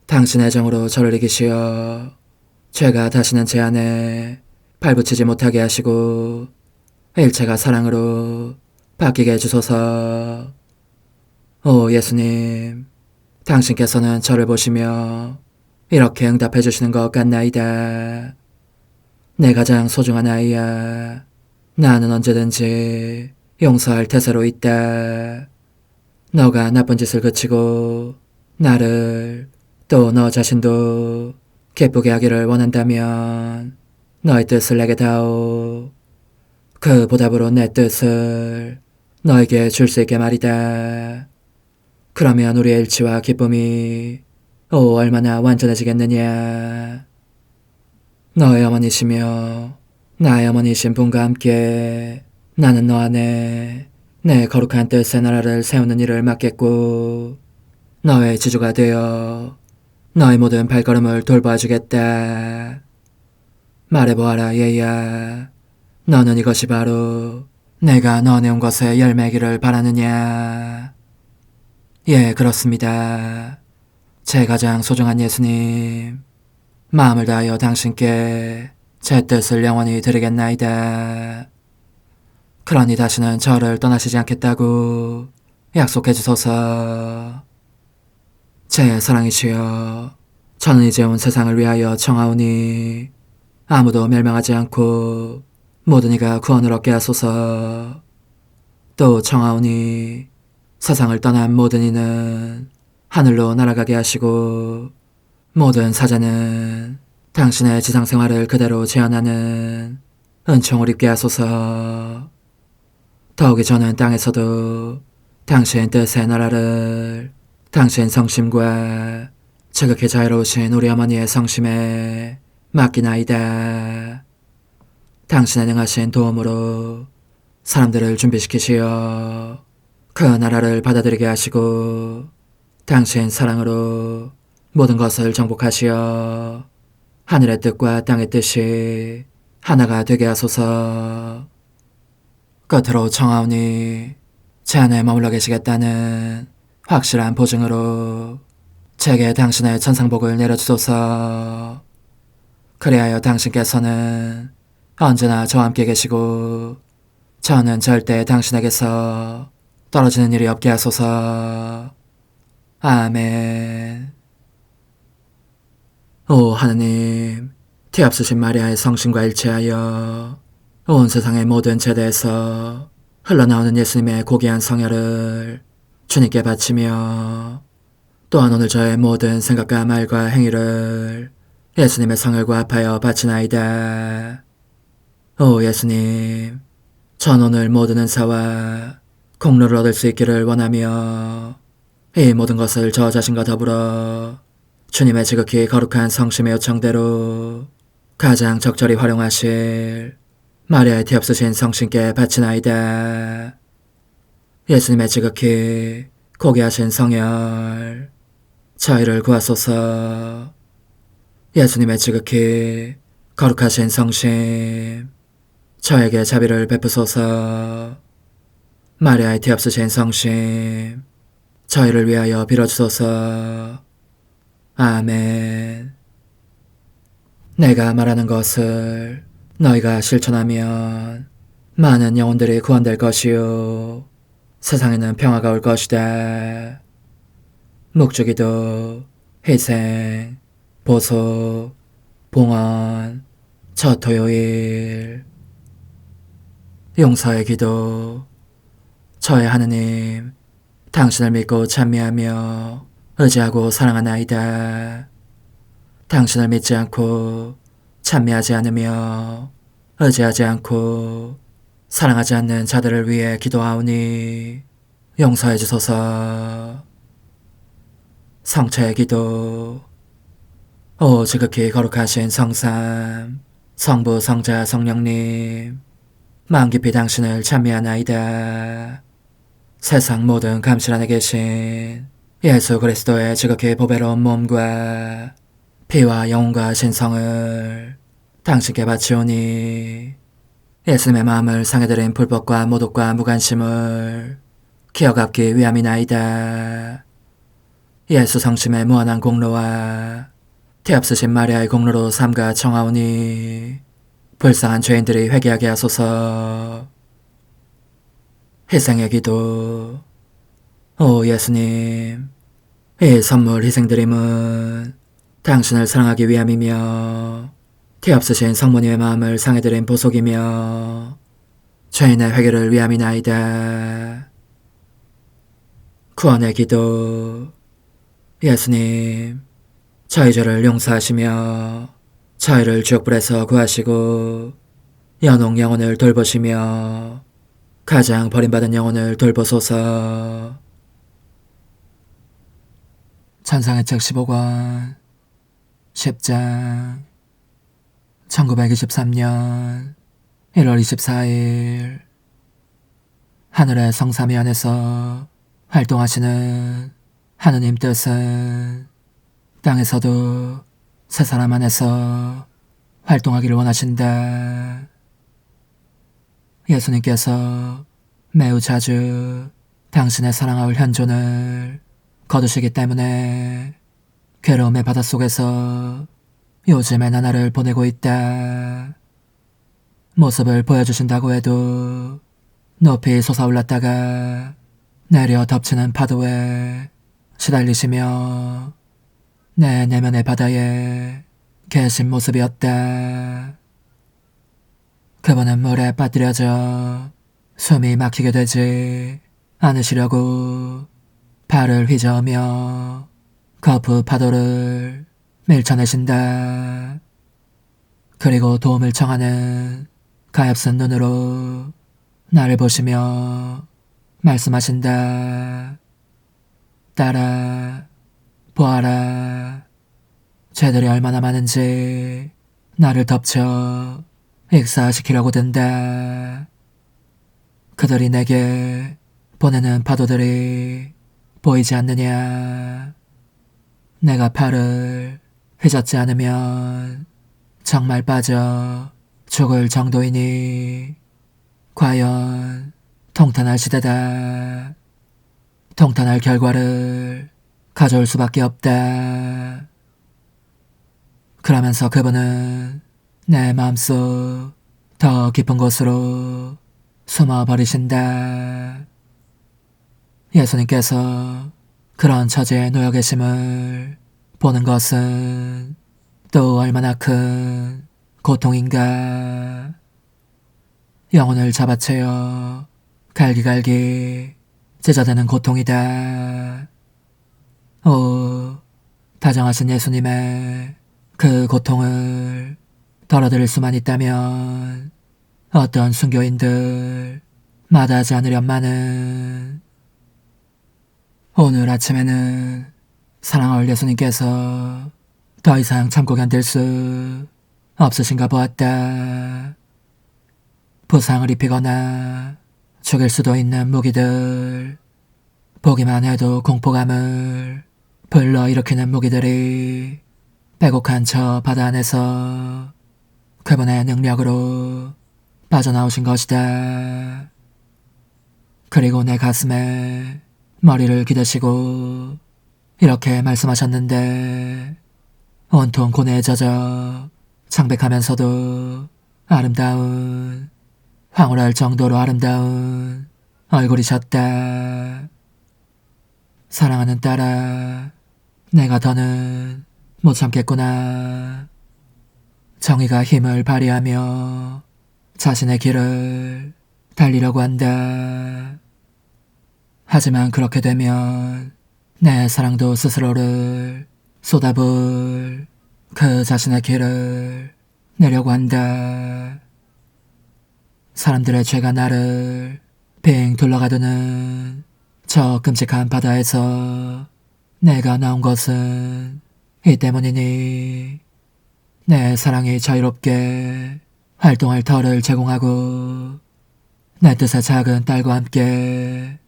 당신 애정으로 저를 이기시어 죄가 다시는 제 안에 발붙이지 못하게 하시고 일체가 사랑으로 바뀌게 해주소서. 오 예수님, 당신께서는 저를 보시며 이렇게 응답해 주시는 것 같나이다. 내 가장 소중한 아이야, 나는 언제든지 용서할 태세로 있다. 너가 나쁜 짓을 그치고 나를 또 너 자신도 기쁘게 하기를 원한다면 너의 뜻을 내게 다오. 그 보답으로 내 뜻을 너에게 줄 수 있게 말이다. 그러면 우리의 일치와 기쁨이 얼마나 완전해지겠느냐. 너의 어머니시며 나의 어머니신 분과 함께 나는 너 안에 내 거룩한 뜻의 나라를 세우는 일을 맡겠고 너의 지주가 되어 너의 모든 발걸음을 돌봐주겠다. 말해보아라 얘야, 너는 이것이 바로 내가 너한테 온 것의 열매기를 바라느냐. 예, 그렇습니다. 제 가장 소중한 예수님, 마음을 다하여 당신께 제 뜻을 영원히 드리겠나이다. 그러니 다시는 저를 떠나시지 않겠다고 약속해 주소서. 제 사랑이시여, 저는 이제 온 세상을 위하여 청하오니 아무도 멸망하지 않고 모든 이가 구원을 얻게 하소서. 또 청하오니 세상을 떠난 모든 이는 하늘로 날아가게 하시고 모든 사자는 당신의 지상생활을 그대로 재현하는 은총을 입게 하소서. 더욱이 저는 땅에서도 당신 뜻의 나라를 당신 성심과 지극히 자유로우신 우리 어머니의 성심에 맡기나이다. 당신의 능하신 도움으로 사람들을 준비시키시어 그 나라를 받아들이게 하시고 당신 사랑으로 모든 것을 정복하시어 하늘의 뜻과 땅의 뜻이 하나가 되게 하소서. 끝으로 청하오니 제 안에 머물러 계시겠다는 확실한 보증으로 제게 당신의 천상복을 내려주소서. 그리하여 당신께서는 언제나 저와 함께 계시고 저는 절대 당신에게서 떨어지는 일이 없게 하소서. 아멘. 오 하느님, 티없으신 마리아의 성심과 일치하여 온 세상의 모든 제대에서 흘러나오는 예수님의 고귀한 성혈을 주님께 바치며 또한 오늘 저의 모든 생각과 말과 행위를 예수님의 성혈과 합하여 바치나이다. 오 예수님, 전 오늘 모든 은사와 공로를 얻을 수 있기를 원하며 이 모든 것을 저 자신과 더불어 주님의 지극히 거룩한 성심의 요청대로 가장 적절히 활용하실 마리아의 티 없으신 성신께 바치나이다. 예수님의 지극히 고귀하신 성혈 저희를 구하소서. 예수님의 지극히 거룩하신 성심 저에게 자비를 베푸소서. 마리아의 티 없으신 성심 저희를 위하여 빌어주소서. 아멘. 내가 말하는 것을 너희가 실천하면 많은 영혼들이 구원될 것이요 세상에는 평화가 올 것이다. 묵주기도, 희생, 보속, 봉헌, 첫 토요일. 용서의 기도. 저의 하느님, 당신을 믿고 찬미하며 의지하고 사랑하나이다. 당신을 믿지 않고 찬미하지 않으며 의지하지 않고 사랑하지 않는 자들을 위해 기도하오니 용서해 주소서. 성체의 기도. 오 지극히 거룩하신 성삼, 성부, 성자, 성령님, 마음 깊이 당신을 찬미하나이다. 세상 모든 감실 안에 계신 예수 그리스도의 지극히 보배로운 몸과 피와 영혼과 신성을 당신께 바치오니 예수님의 마음을 상해드린 불법과 모독과 무관심을 기어갚기 위함이나이다. 예수 성심의 무한한 공로와 태없으신 마리아의 공로로 삼가 청하오니 불쌍한 죄인들이 회개하게 하소서. 희생의 기도. 오 예수님, 이 선물 희생드림은 당신을 사랑하기 위함이며 태없으신 성모님의 마음을 상해드린 보속이며 죄인의 회개를 위함이나이다. 구원의 기도. 예수님, 저희 죄를 용서하시며 저희를 지옥불에서 구하시고 연옥 영혼을 돌보시며 가장 버림받은 영혼을 돌보소서. 찬상의 책 15권 10장 1923년 1월 24일 하늘의 성삼위 안에서 활동하시는 하느님 뜻은 땅에서도 새 사람 안에서 활동하기를 원하신다. 예수님께서 매우 자주 당신의 사랑하올 현존을 거두시기 때문에 괴로움의 바닷속에서 요즘의 나날을 보내고 있다. 모습을 보여주신다고 해도 높이 솟아올랐다가 내려 덮치는 파도에 시달리시며 내 내면의 바다에 계신 모습이었다. 그분은 물에 빠뜨려져 숨이 막히게 되지 않으시려고 발을 휘저으며 거푸 파도를 밀쳐내신다. 그리고 도움을 청하는 가엾은 눈으로 나를 보시며 말씀하신다. 딸아, 보아라. 죄들이 얼마나 많은지 나를 덮쳐 익사시키려고 든다. 그들이 내게 보내는 파도들이 보이지 않느냐. 내가 팔을 휘젓지 않으면 정말 빠져 죽을 정도이니 과연 통탄할 시대다. 통탄할 결과를 가져올 수밖에 없다. 그러면서 그분은 내 마음속 더 깊은 곳으로 숨어버리신다. 예수님께서 그런 처지에 놓여 계심을 보는 것은 또 얼마나 큰 고통인가. 영혼을 잡아채어 갈기갈기 찢어대는 고통이다. 오, 다정하신 예수님의 그 고통을 덜어드릴 수만 있다면 어떤 순교인들 마다하지 않으련마는. 오늘 아침에는 사랑하올 예수님께서 더 이상 참고 견딜 수 없으신가 보았다. 부상을 입히거나 죽일 수도 있는 무기들, 보기만 해도 공포감을 불러일으키는 무기들이 빼곡한 저 바다 안에서 그분의 능력으로 빠져나오신 것이다. 그리고 내 가슴에 머리를 기대시고 이렇게 말씀하셨는데, 온통 고뇌에 젖어 창백하면서도 아름다운, 황홀할 정도로 아름다운 얼굴이셨다. 사랑하는 딸아, 내가 더는 못 참겠구나. 정의가 힘을 발휘하며 자신의 길을 달리려고 한다. 하지만 그렇게 되면 내 사랑도 스스로를 쏟아부을 그 자신의 길을 내려고 한다. 사람들의 죄가 나를 빙 둘러가두는 저 끔찍한 바다에서 내가 나온 것은 이 때문이니, 내 사랑이 자유롭게 활동할 터를 제공하고 내 뜻의 작은 딸과 함께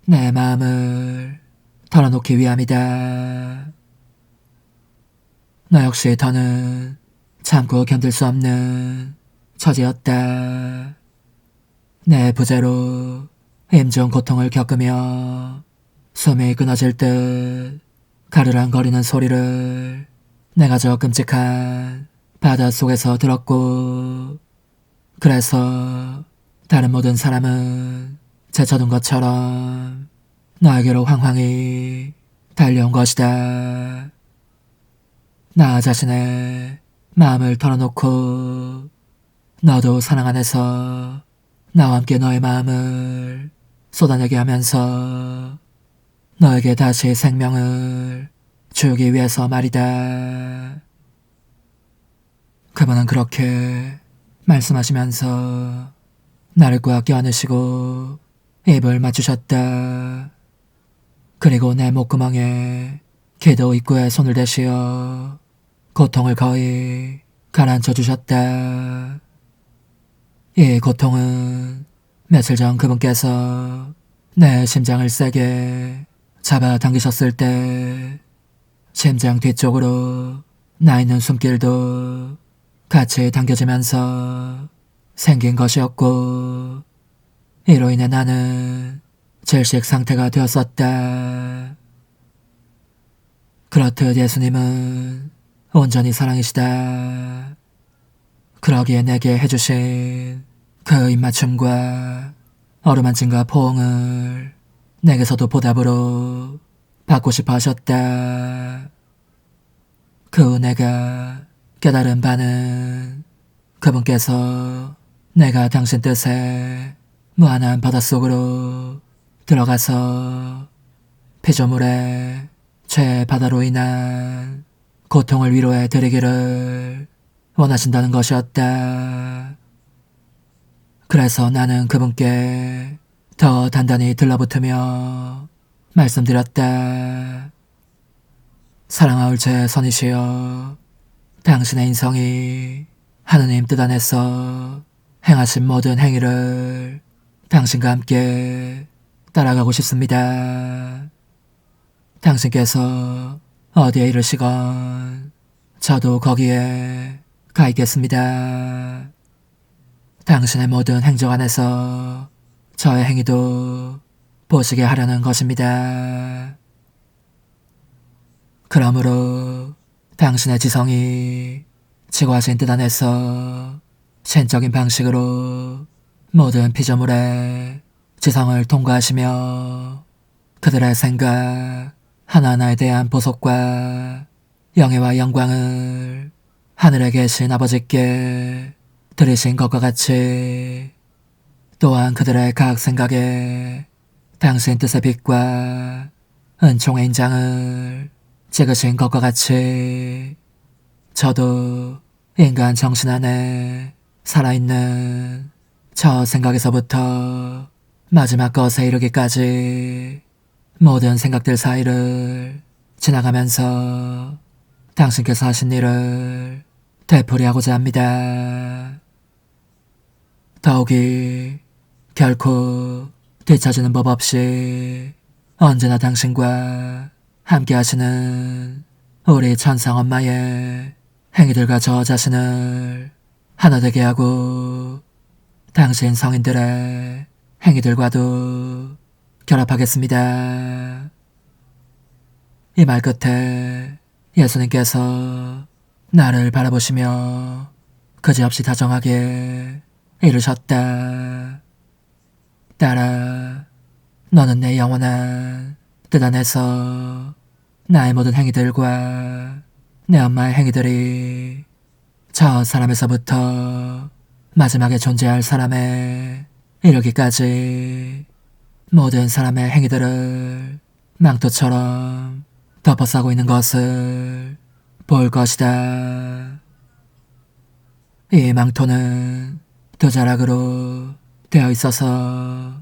내 마음을 털어놓기 위함이다. 너 역시 더는 참고 견딜 수 없는 처지였다. 내 부재로 임종 고통을 겪으며 숨이 끊어질 듯 가르랑거리는 소리를 내가 저 끔찍한 바닷속에서 들었고, 그래서 다른 모든 사람은 제쳐둔 것처럼 너에게로 황황히 달려온 것이다. 나 자신의 마음을 털어놓고 너도 사랑 안에서 나와 함께 너의 마음을 쏟아내게 하면서 너에게 다시 생명을 주기 위해서 말이다. 그분은 그렇게 말씀하시면서 나를 꽉 껴안으시고 입을 맞추셨다. 그리고 내 목구멍에 기도 입구에 손을 대시어 고통을 거의 가라앉혀 주셨다. 이 고통은 며칠 전 그분께서 내 심장을 세게 잡아당기셨을 때 심장 뒤쪽으로 나 있는 숨길도 같이 당겨지면서 생긴 것이었고, 이로 인해 나는 질식 상태가 되었었다. 그렇듯 예수님은 온전히 사랑이시다. 그러기에 내게 해주신 그 입맞춤과 어루만짐과 포옹을 내게서도 보답으로 받고 싶어 하셨다. 그 은혜가 깨달은 바는 그분께서 내가 당신 뜻에 무한한 바닷속으로 들어가서 피조물의 죄의 바다로 인한 고통을 위로해 드리기를 원하신다는 것이었다. 그래서 나는 그분께 더 단단히 들러붙으며 말씀드렸다. 사랑하올 제 선이시여, 당신의 인성이 하느님 뜻 안에서 행하신 모든 행위를 당신과 함께 따라가고 싶습니다. 당신께서 어디에 이르시건 저도 거기에 가 있겠습니다. 당신의 모든 행적 안에서 저의 행위도 보시게 하려는 것입니다. 그러므로 당신의 지성이 지구하신 뜻 안에서 신적인 방식으로 모든 피조물의 지성을 통과하시며 그들의 생각 하나하나에 대한 보속과 영예와 영광을 하늘에 계신 아버지께 드리신 것과 같이, 또한 그들의 각 생각에 당신 뜻의 빛과 은총의 인장을 찍으신 것과 같이, 저도 인간 정신 안에 살아있는 저 생각에서부터 마지막 것에 이르기까지 모든 생각들 사이를 지나가면서 당신께서 하신 일을 되풀이하고자 합니다. 더욱이 결코 뒤처지는 법 없이 언제나 당신과 함께 하시는 우리 천상 엄마의 행위들과 저 자신을 하나 되게 하고 당신 성인들의 행위들과도 결합하겠습니다. 이 말 끝에 예수님께서 나를 바라보시며 그지없이 다정하게 이르셨다. 딸아, 너는 내 영원한 뜻 안에서 나의 모든 행위들과 내 엄마의 행위들이 저 사람에서부터 마지막에 존재할 사람에 이르기까지 모든 사람의 행위들을 망토처럼 덮어싸고 있는 것을 볼 것이다. 이 망토는 두 자락으로 되어 있어서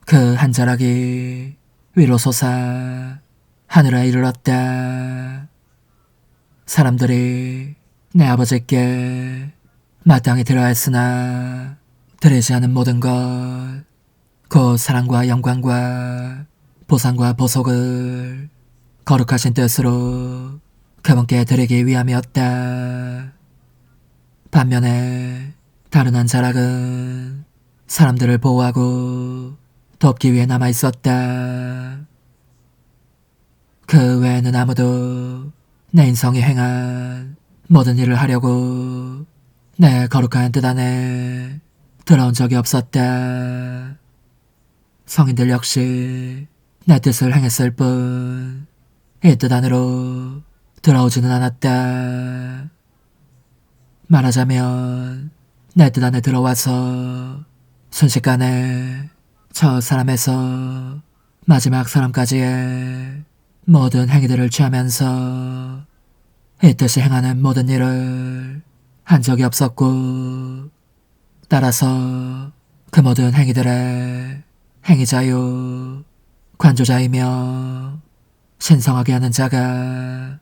그 한 자락이 위로 솟아 하늘에 이르렀다. 사람들이 내 아버지께 마땅히 드려야 했으나 드리지 않은 모든 것, 곧 사랑과 영광과 보상과 보속을 거룩하신 뜻으로 그분께 드리기 위함이었다. 반면에 다른 한 자락은 사람들을 보호하고 돕기 위해 남아있었다. 그 외에는 아무도 내 인성이 행한 모든 일을 하려고 내 거룩한 뜻 안에 들어온 적이 없었다. 성인들 역시 내 뜻을 행했을 뿐 이 뜻 안으로 들어오지는 않았다. 말하자면 내 뜻 안에 들어와서 순식간에 첫 사람에서 마지막 사람까지의 모든 행위들을 취하면서 이 뜻이 행하는 모든 일을 한 적이 없었고, 따라서 그 모든 행위들의 행위자요 관조자이며 신성하게 하는 자가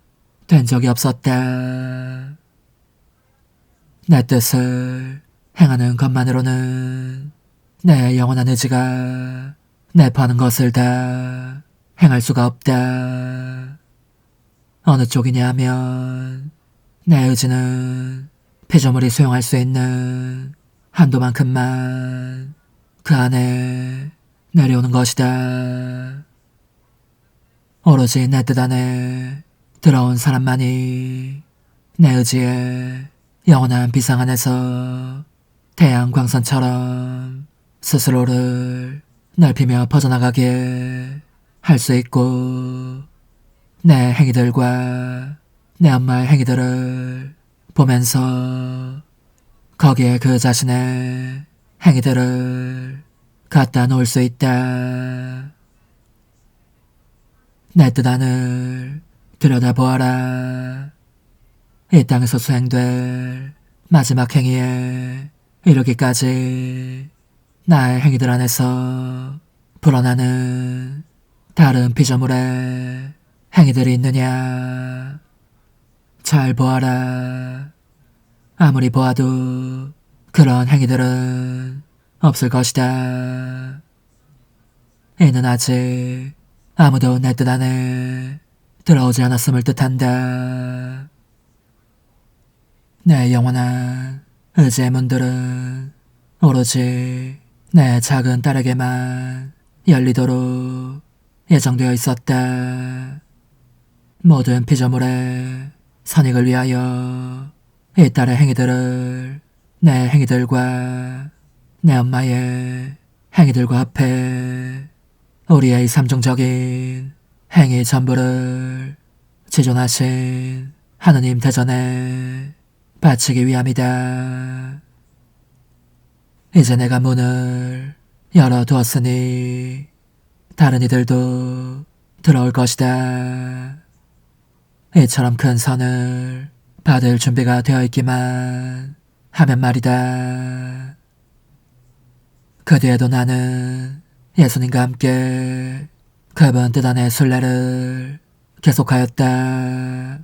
된 적이 없었다. 내 뜻을 행하는 것만으로는 내 영원한 의지가 내포하는 것을 다 행할 수가 없다. 어느 쪽이냐 하면 내 의지는 피조물이 수용할 수 있는 한도만큼만 그 안에 내려오는 것이다. 오로지 내 뜻 안에 들어온 사람만이 내 의지에 영원한 비상 안에서 태양 광선처럼 스스로를 넓히며 퍼져나가게 할 수 있고, 내 행위들과 내 엄마의 행위들을 보면서 거기에 그 자신의 행위들을 갖다 놓을 수 있다. 내 뜻 안을 들여다보아라. 이 땅에서 수행될 마지막 행위에 이르기까지 나의 행위들 안에서 불어나는 다른 피조물의 행위들이 있느냐. 잘 보아라. 아무리 보아도 그런 행위들은 없을 것이다. 이는 아직 아무도 내 뜻 안에 들어오지 않았음을 뜻한다. 내 영원한 의지의 문들은 오로지 내 작은 딸에게만 열리도록 예정되어 있었다. 모든 피조물의 선익을 위하여 이 딸의 행위들을 내 행위들과 내 엄마의 행위들과 합해 우리의 삼중적인 행위 전부를 지존하신 하느님 대전에 바치기 위함이다. 이제 내가 문을 열어두었으니 다른 이들도 들어올 것이다. 이처럼 큰 선을 받을 준비가 되어 있기만 하면 말이다. 그 뒤에도 나는 예수님과 함께 그분 뜻 안의 순례를 계속하였다.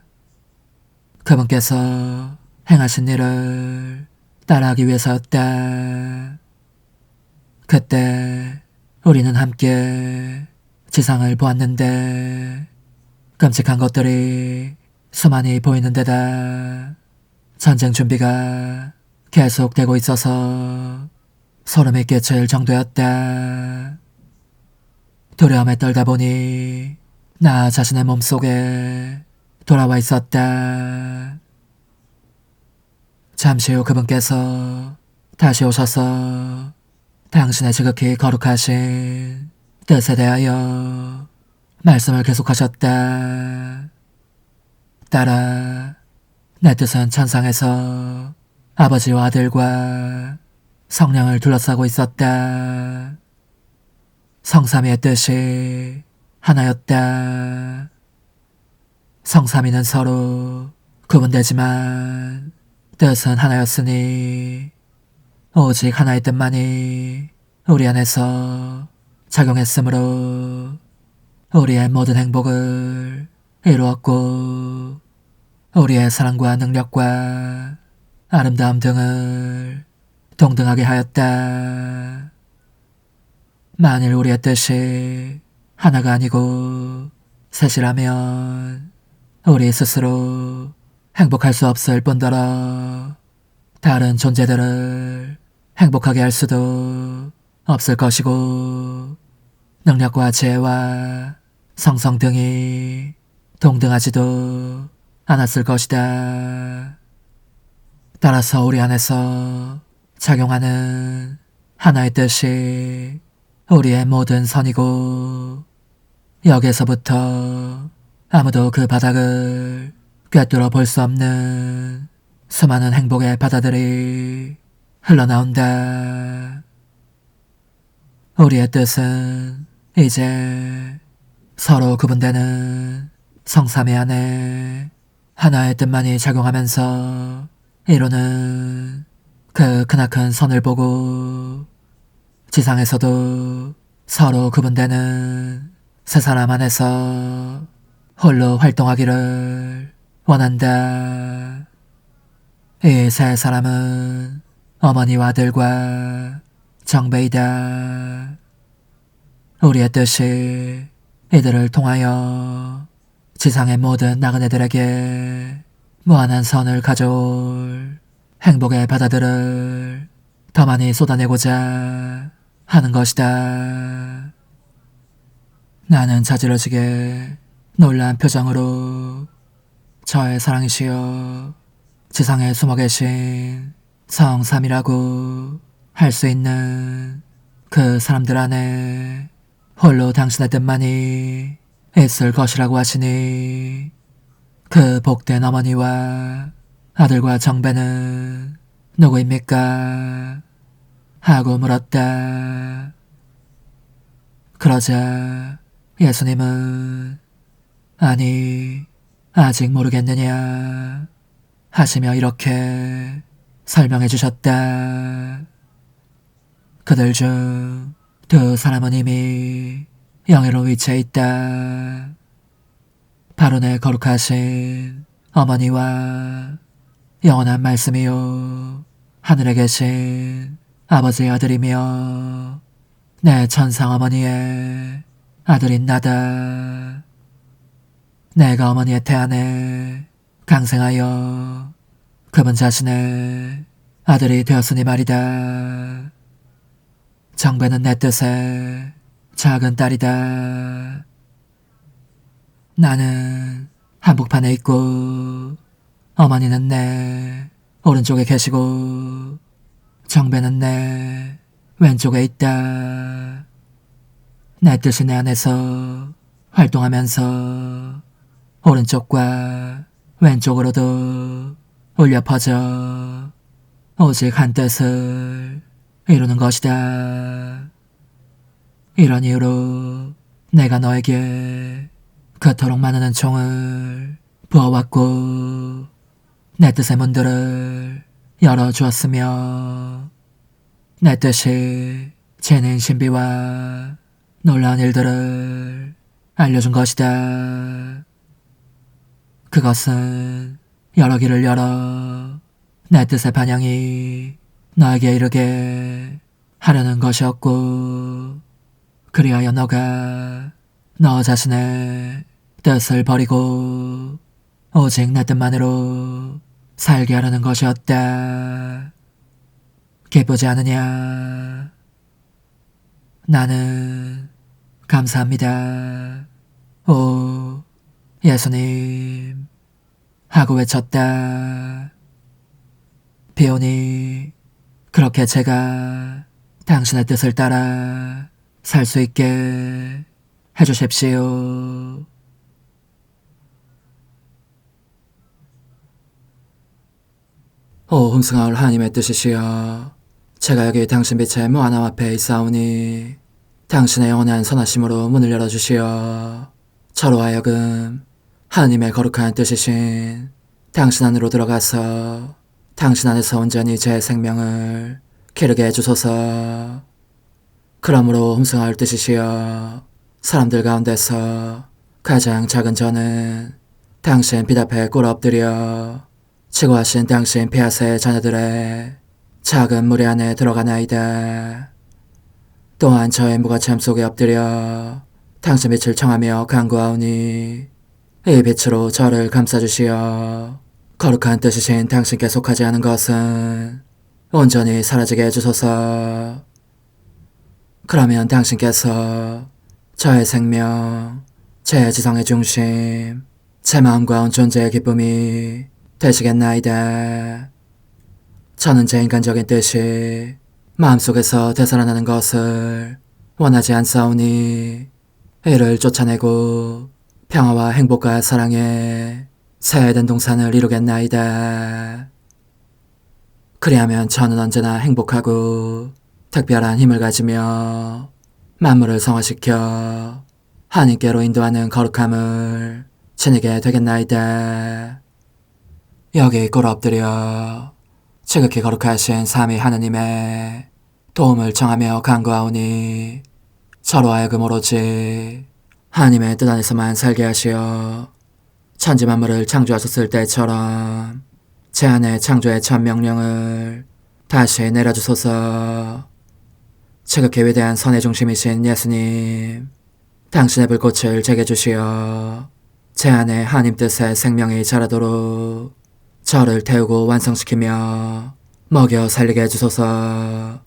그분께서 행하신 일을 따라하기 위해서였다. 그때 우리는 함께 지상을 보았는데 끔찍한 것들이 수많이 보이는 데다 전쟁 준비가 계속되고 있어서 소름이 끼칠 정도였다. 두려움에 떨다 보니 나 자신의 몸속에 돌아와 있었다. 잠시 후 그분께서 다시 오셔서 당신의 지극히 거룩하신 뜻에 대하여 말씀을 계속하셨다. 따라 내 뜻은 천상에서 아버지와 아들과 성령을 둘러싸고 있었다. 성삼위의 뜻이 하나였다. 성삼위는 서로 구분되지만 뜻은 하나였으니 오직 하나의 뜻만이 우리 안에서 작용했으므로 우리의 모든 행복을 이루었고 우리의 사랑과 능력과 아름다움 등을 동등하게 하였다. 만일 우리의 뜻이 하나가 아니고 셋이라면 우리 스스로 행복할 수 없을 뿐더러 다른 존재들을 행복하게 할 수도 없을 것이고 능력과 지혜와 성성 등이 동등하지도 않았을 것이다. 따라서 우리 안에서 작용하는 하나의 뜻이 우리의 모든 선이고 여기에서부터 아무도 그 바닥을 꿰뚫어 볼 수 없는 수많은 행복의 바다들이 흘러나온다. 우리의 뜻은 이제 서로 구분되는 성삼위 안에 하나의 뜻만이 작용하면서 이루는 그 크나큰 선을 보고 지상에서도 서로 구분되는 세 사람 안에서 홀로 활동하기를 원한다. 이 세 사람은 어머니와 아들과 정배이다. 우리의 뜻이 이들을 통하여 지상의 모든 나그네들에게 무한한 선을 가져올 행복의 바다들을 더 많이 쏟아내고자 하는 것이다. 나는 자지러지게 놀란 표정으로 저의 사랑이시여 지상에 숨어 계신 성삼이라고 할 수 있는 그 사람들 안에 홀로 당신의 뜻만이 있을 것이라고 하시니 그 복된 어머니와 아들과 정배는 누구입니까? 하고 물었다. 그러자 예수님은 아니 아직 모르겠느냐 하시며 이렇게 설명해 주셨다. 그들 중 두 사람은 이미 영예로 위치해 있다. 바로 내 거룩하신 어머니와 영원한 말씀이요 하늘에 계신 아버지의 아들이며 내 천상 어머니의 아들인 나다. 내가 어머니의 태안에 강생하여 그분 자신의 아들이 되었으니 말이다. 정배는 내 뜻의 작은 딸이다. 나는 한복판에 있고 어머니는 내 오른쪽에 계시고 정배는 내 왼쪽에 있다. 내 뜻이 내 안에서 활동하면서 오른쪽과 왼쪽으로도 울려 퍼져 오직 한 뜻을 이루는 것이다. 이런 이유로 내가 너에게 그토록 많은 은총을 부어왔고 내 뜻의 문들을 열어주었으며 내 뜻이 재는 신비와 놀라운 일들을 알려준 것이다. 그것은 여러 길을 열어 내 뜻의 반영이 너에게 이르게 하려는 것이었고, 그리하여 너가 너 자신의 뜻을 버리고 오직 내 뜻만으로 살게 하려는 것이었다. 기쁘지 않으냐? 나는 감사합니다. 오, 예수님 하고 외쳤다. 비오니 그렇게 제가 당신의 뜻을 따라 살 수 있게 해주십시오. 오 흥승하올 하나님의 뜻이시여, 제가 여기 당신 빛의 무한함 앞에 있사오니 당신의 영원한 선하심으로 문을 열어주시어 저로 하여금 하나님의 거룩한 뜻이신 당신 안으로 들어가서 당신 안에서 온전히 제 생명을 기르게 해주소서. 그러므로 흠승하올 뜻이시여, 사람들 가운데서 가장 작은 저는 당신 빛 앞에 꿇어 엎드려 지고하신 당신 폐하세의 자녀들의 작은 무리 안에 들어가나이다. 또한 저의 무거참 속에 엎드려 당신 빛을 청하며 간구하오니 이 빛으로 저를 감싸주시어 거룩한 뜻이신 당신께 속하지 않은 것은 온전히 사라지게 해주소서. 그러면 당신께서 저의 생명, 제 지성의 중심, 제 마음과 온 존재의 기쁨이 되시겠나이다. 저는 제 인간적인 뜻이 마음속에서 되살아나는 것을 원하지 않사오니 이를 쫓아내고 평화와 행복과 사랑의 새해된 동산을 이루겠나이다. 그리하면 저는 언제나 행복하고 특별한 힘을 가지며 만물을 성화시켜 하나님께로 인도하는 거룩함을 지니게 되겠나이다. 여기 꿇어 엎드려 지극히 거룩하신 삼위 하느님의 도움을 청하며 간구하오니 저로 하여금 오로지 하나님의 뜻 안에서만 살게 하시어 천지 만물을 창조하셨을 때처럼 제 안에 창조의 첫 명령을 다시 내려주소서. 지극히 위대한 선의 중심이신 예수님, 당신의 불꽃을 제게 주시어 제 안에 하나님 뜻의 생명이 자라도록 저를 태우고 완성시키며 먹여 살리게 해주소서.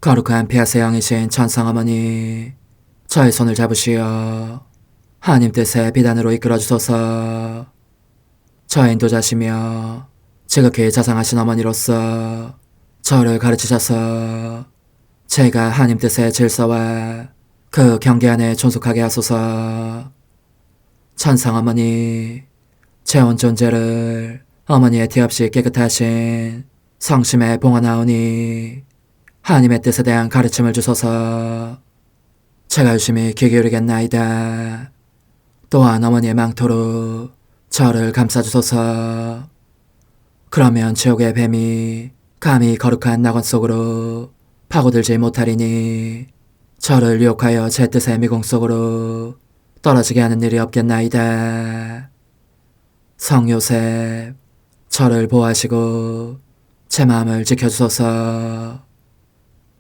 거룩한 피아세 영이신 천상어머니, 저의 손을 잡으시어 하나님 뜻의 비단으로 이끌어주소서. 저의 인도자시며 지극히 자상하신 어머니로서 저를 가르치셔서 제가 하나님 뜻의 질서와 그 경계 안에 존속하게 하소서. 천상어머니, 제 온 존재를 어머니의 티 없이 깨끗하신 성심에 봉헌하오니 하나님의 뜻에 대한 가르침을 주소서. 제가 열심히 귀 기울이겠나이다. 또한 어머니의 망토로 저를 감싸주소서. 그러면 지옥의 뱀이 감히 거룩한 낙원 속으로 파고들지 못하리니 저를 유혹하여 제 뜻의 미궁 속으로 떨어지게 하는 일이 없겠나이다. 성 요셉, 저를 보호하시고 제 마음을 지켜주소서.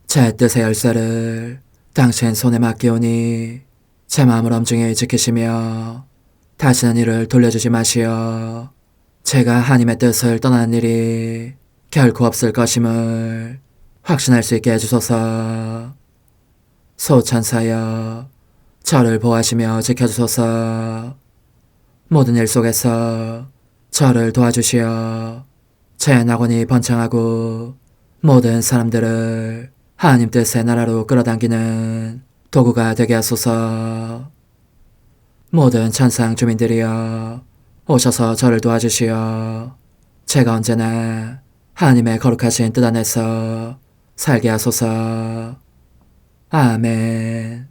제 뜻의 열쇠를 당신 손에 맡기오니 제 마음을 엄중히 지키시며 다시는 이를 돌려주지 마시어 제가 하나님의 뜻을 떠나는 일이 결코 없을 것임을 확신할 수 있게 해주소서. 소천사여, 저를 보호하시며 지켜주소서. 모든 일 속에서 저를 도와주시어 제 낙원이 번창하고 모든 사람들을 하나님 뜻의 나라로 끌어당기는 도구가 되게 하소서. 모든 천상 주민들이여, 오셔서 저를 도와주시어 제가 언제나 하나님의 거룩하신 뜻 안에서 살게 하소서. 아멘.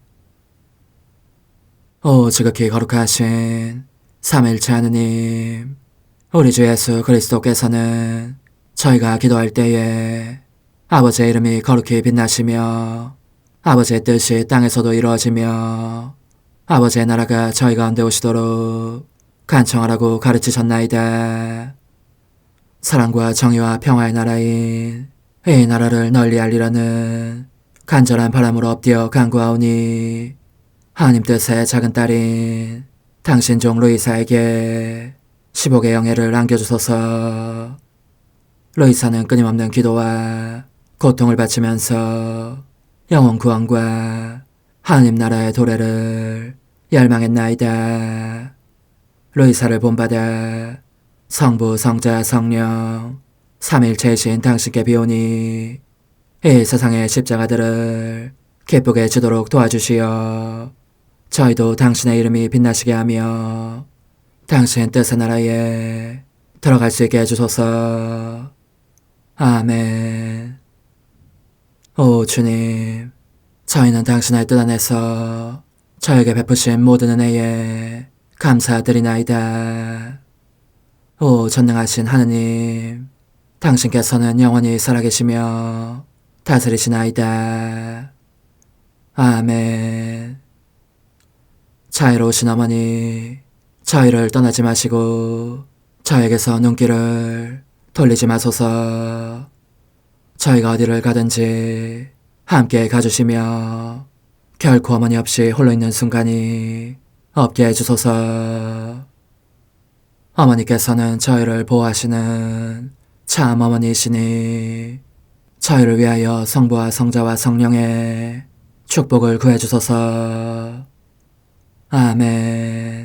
오 지극히 거룩하신 삼일체 하느님, 우리 주 예수 그리스도께서는 저희가 기도할 때에 아버지의 이름이 거룩히 빛나시며 아버지의 뜻이 땅에서도 이루어지며 아버지의 나라가 저희 가운데 오시도록 간청하라고 가르치셨나이다. 사랑과 정의와 평화의 나라인 이 나라를 널리 알리라는 간절한 바람으로 엎드려 간구하오니 하나님 뜻의 작은 딸인 당신 종 루이사에게 10억의 영예를 안겨주소서. 루이사는 끊임없는 기도와 고통을 바치면서 영혼 구원과 하나님 나라의 도래를 열망했나이다. 루이사를 본받아 성부, 성자, 성령 삼일체이신 당신께 비오니 이 세상의 십자가들을 기쁘게 지도록 도와주시어 저희도 당신의 이름이 빛나시게 하며 당신 뜻의 나라에 들어갈 수 있게 해주소서. 아멘. 오 주님, 저희는 당신의 뜻 안에서 저에게 베푸신 모든 은혜에 감사드리나이다. 오 전능하신 하느님, 당신께서는 영원히 살아계시며 다스리시나이다. 아멘. 자애로우신 어머니, 저희를 떠나지 마시고 저에게서 눈길을 돌리지 마소서. 저희가 어디를 가든지 함께 가주시며 결코 어머니 없이 홀로 있는 순간이 없게 해주소서. 어머니께서는 저희를 보호하시는 참 어머니이시니 저희를 위하여 성부와 성자와 성령의 축복을 구해주소서. 아멘.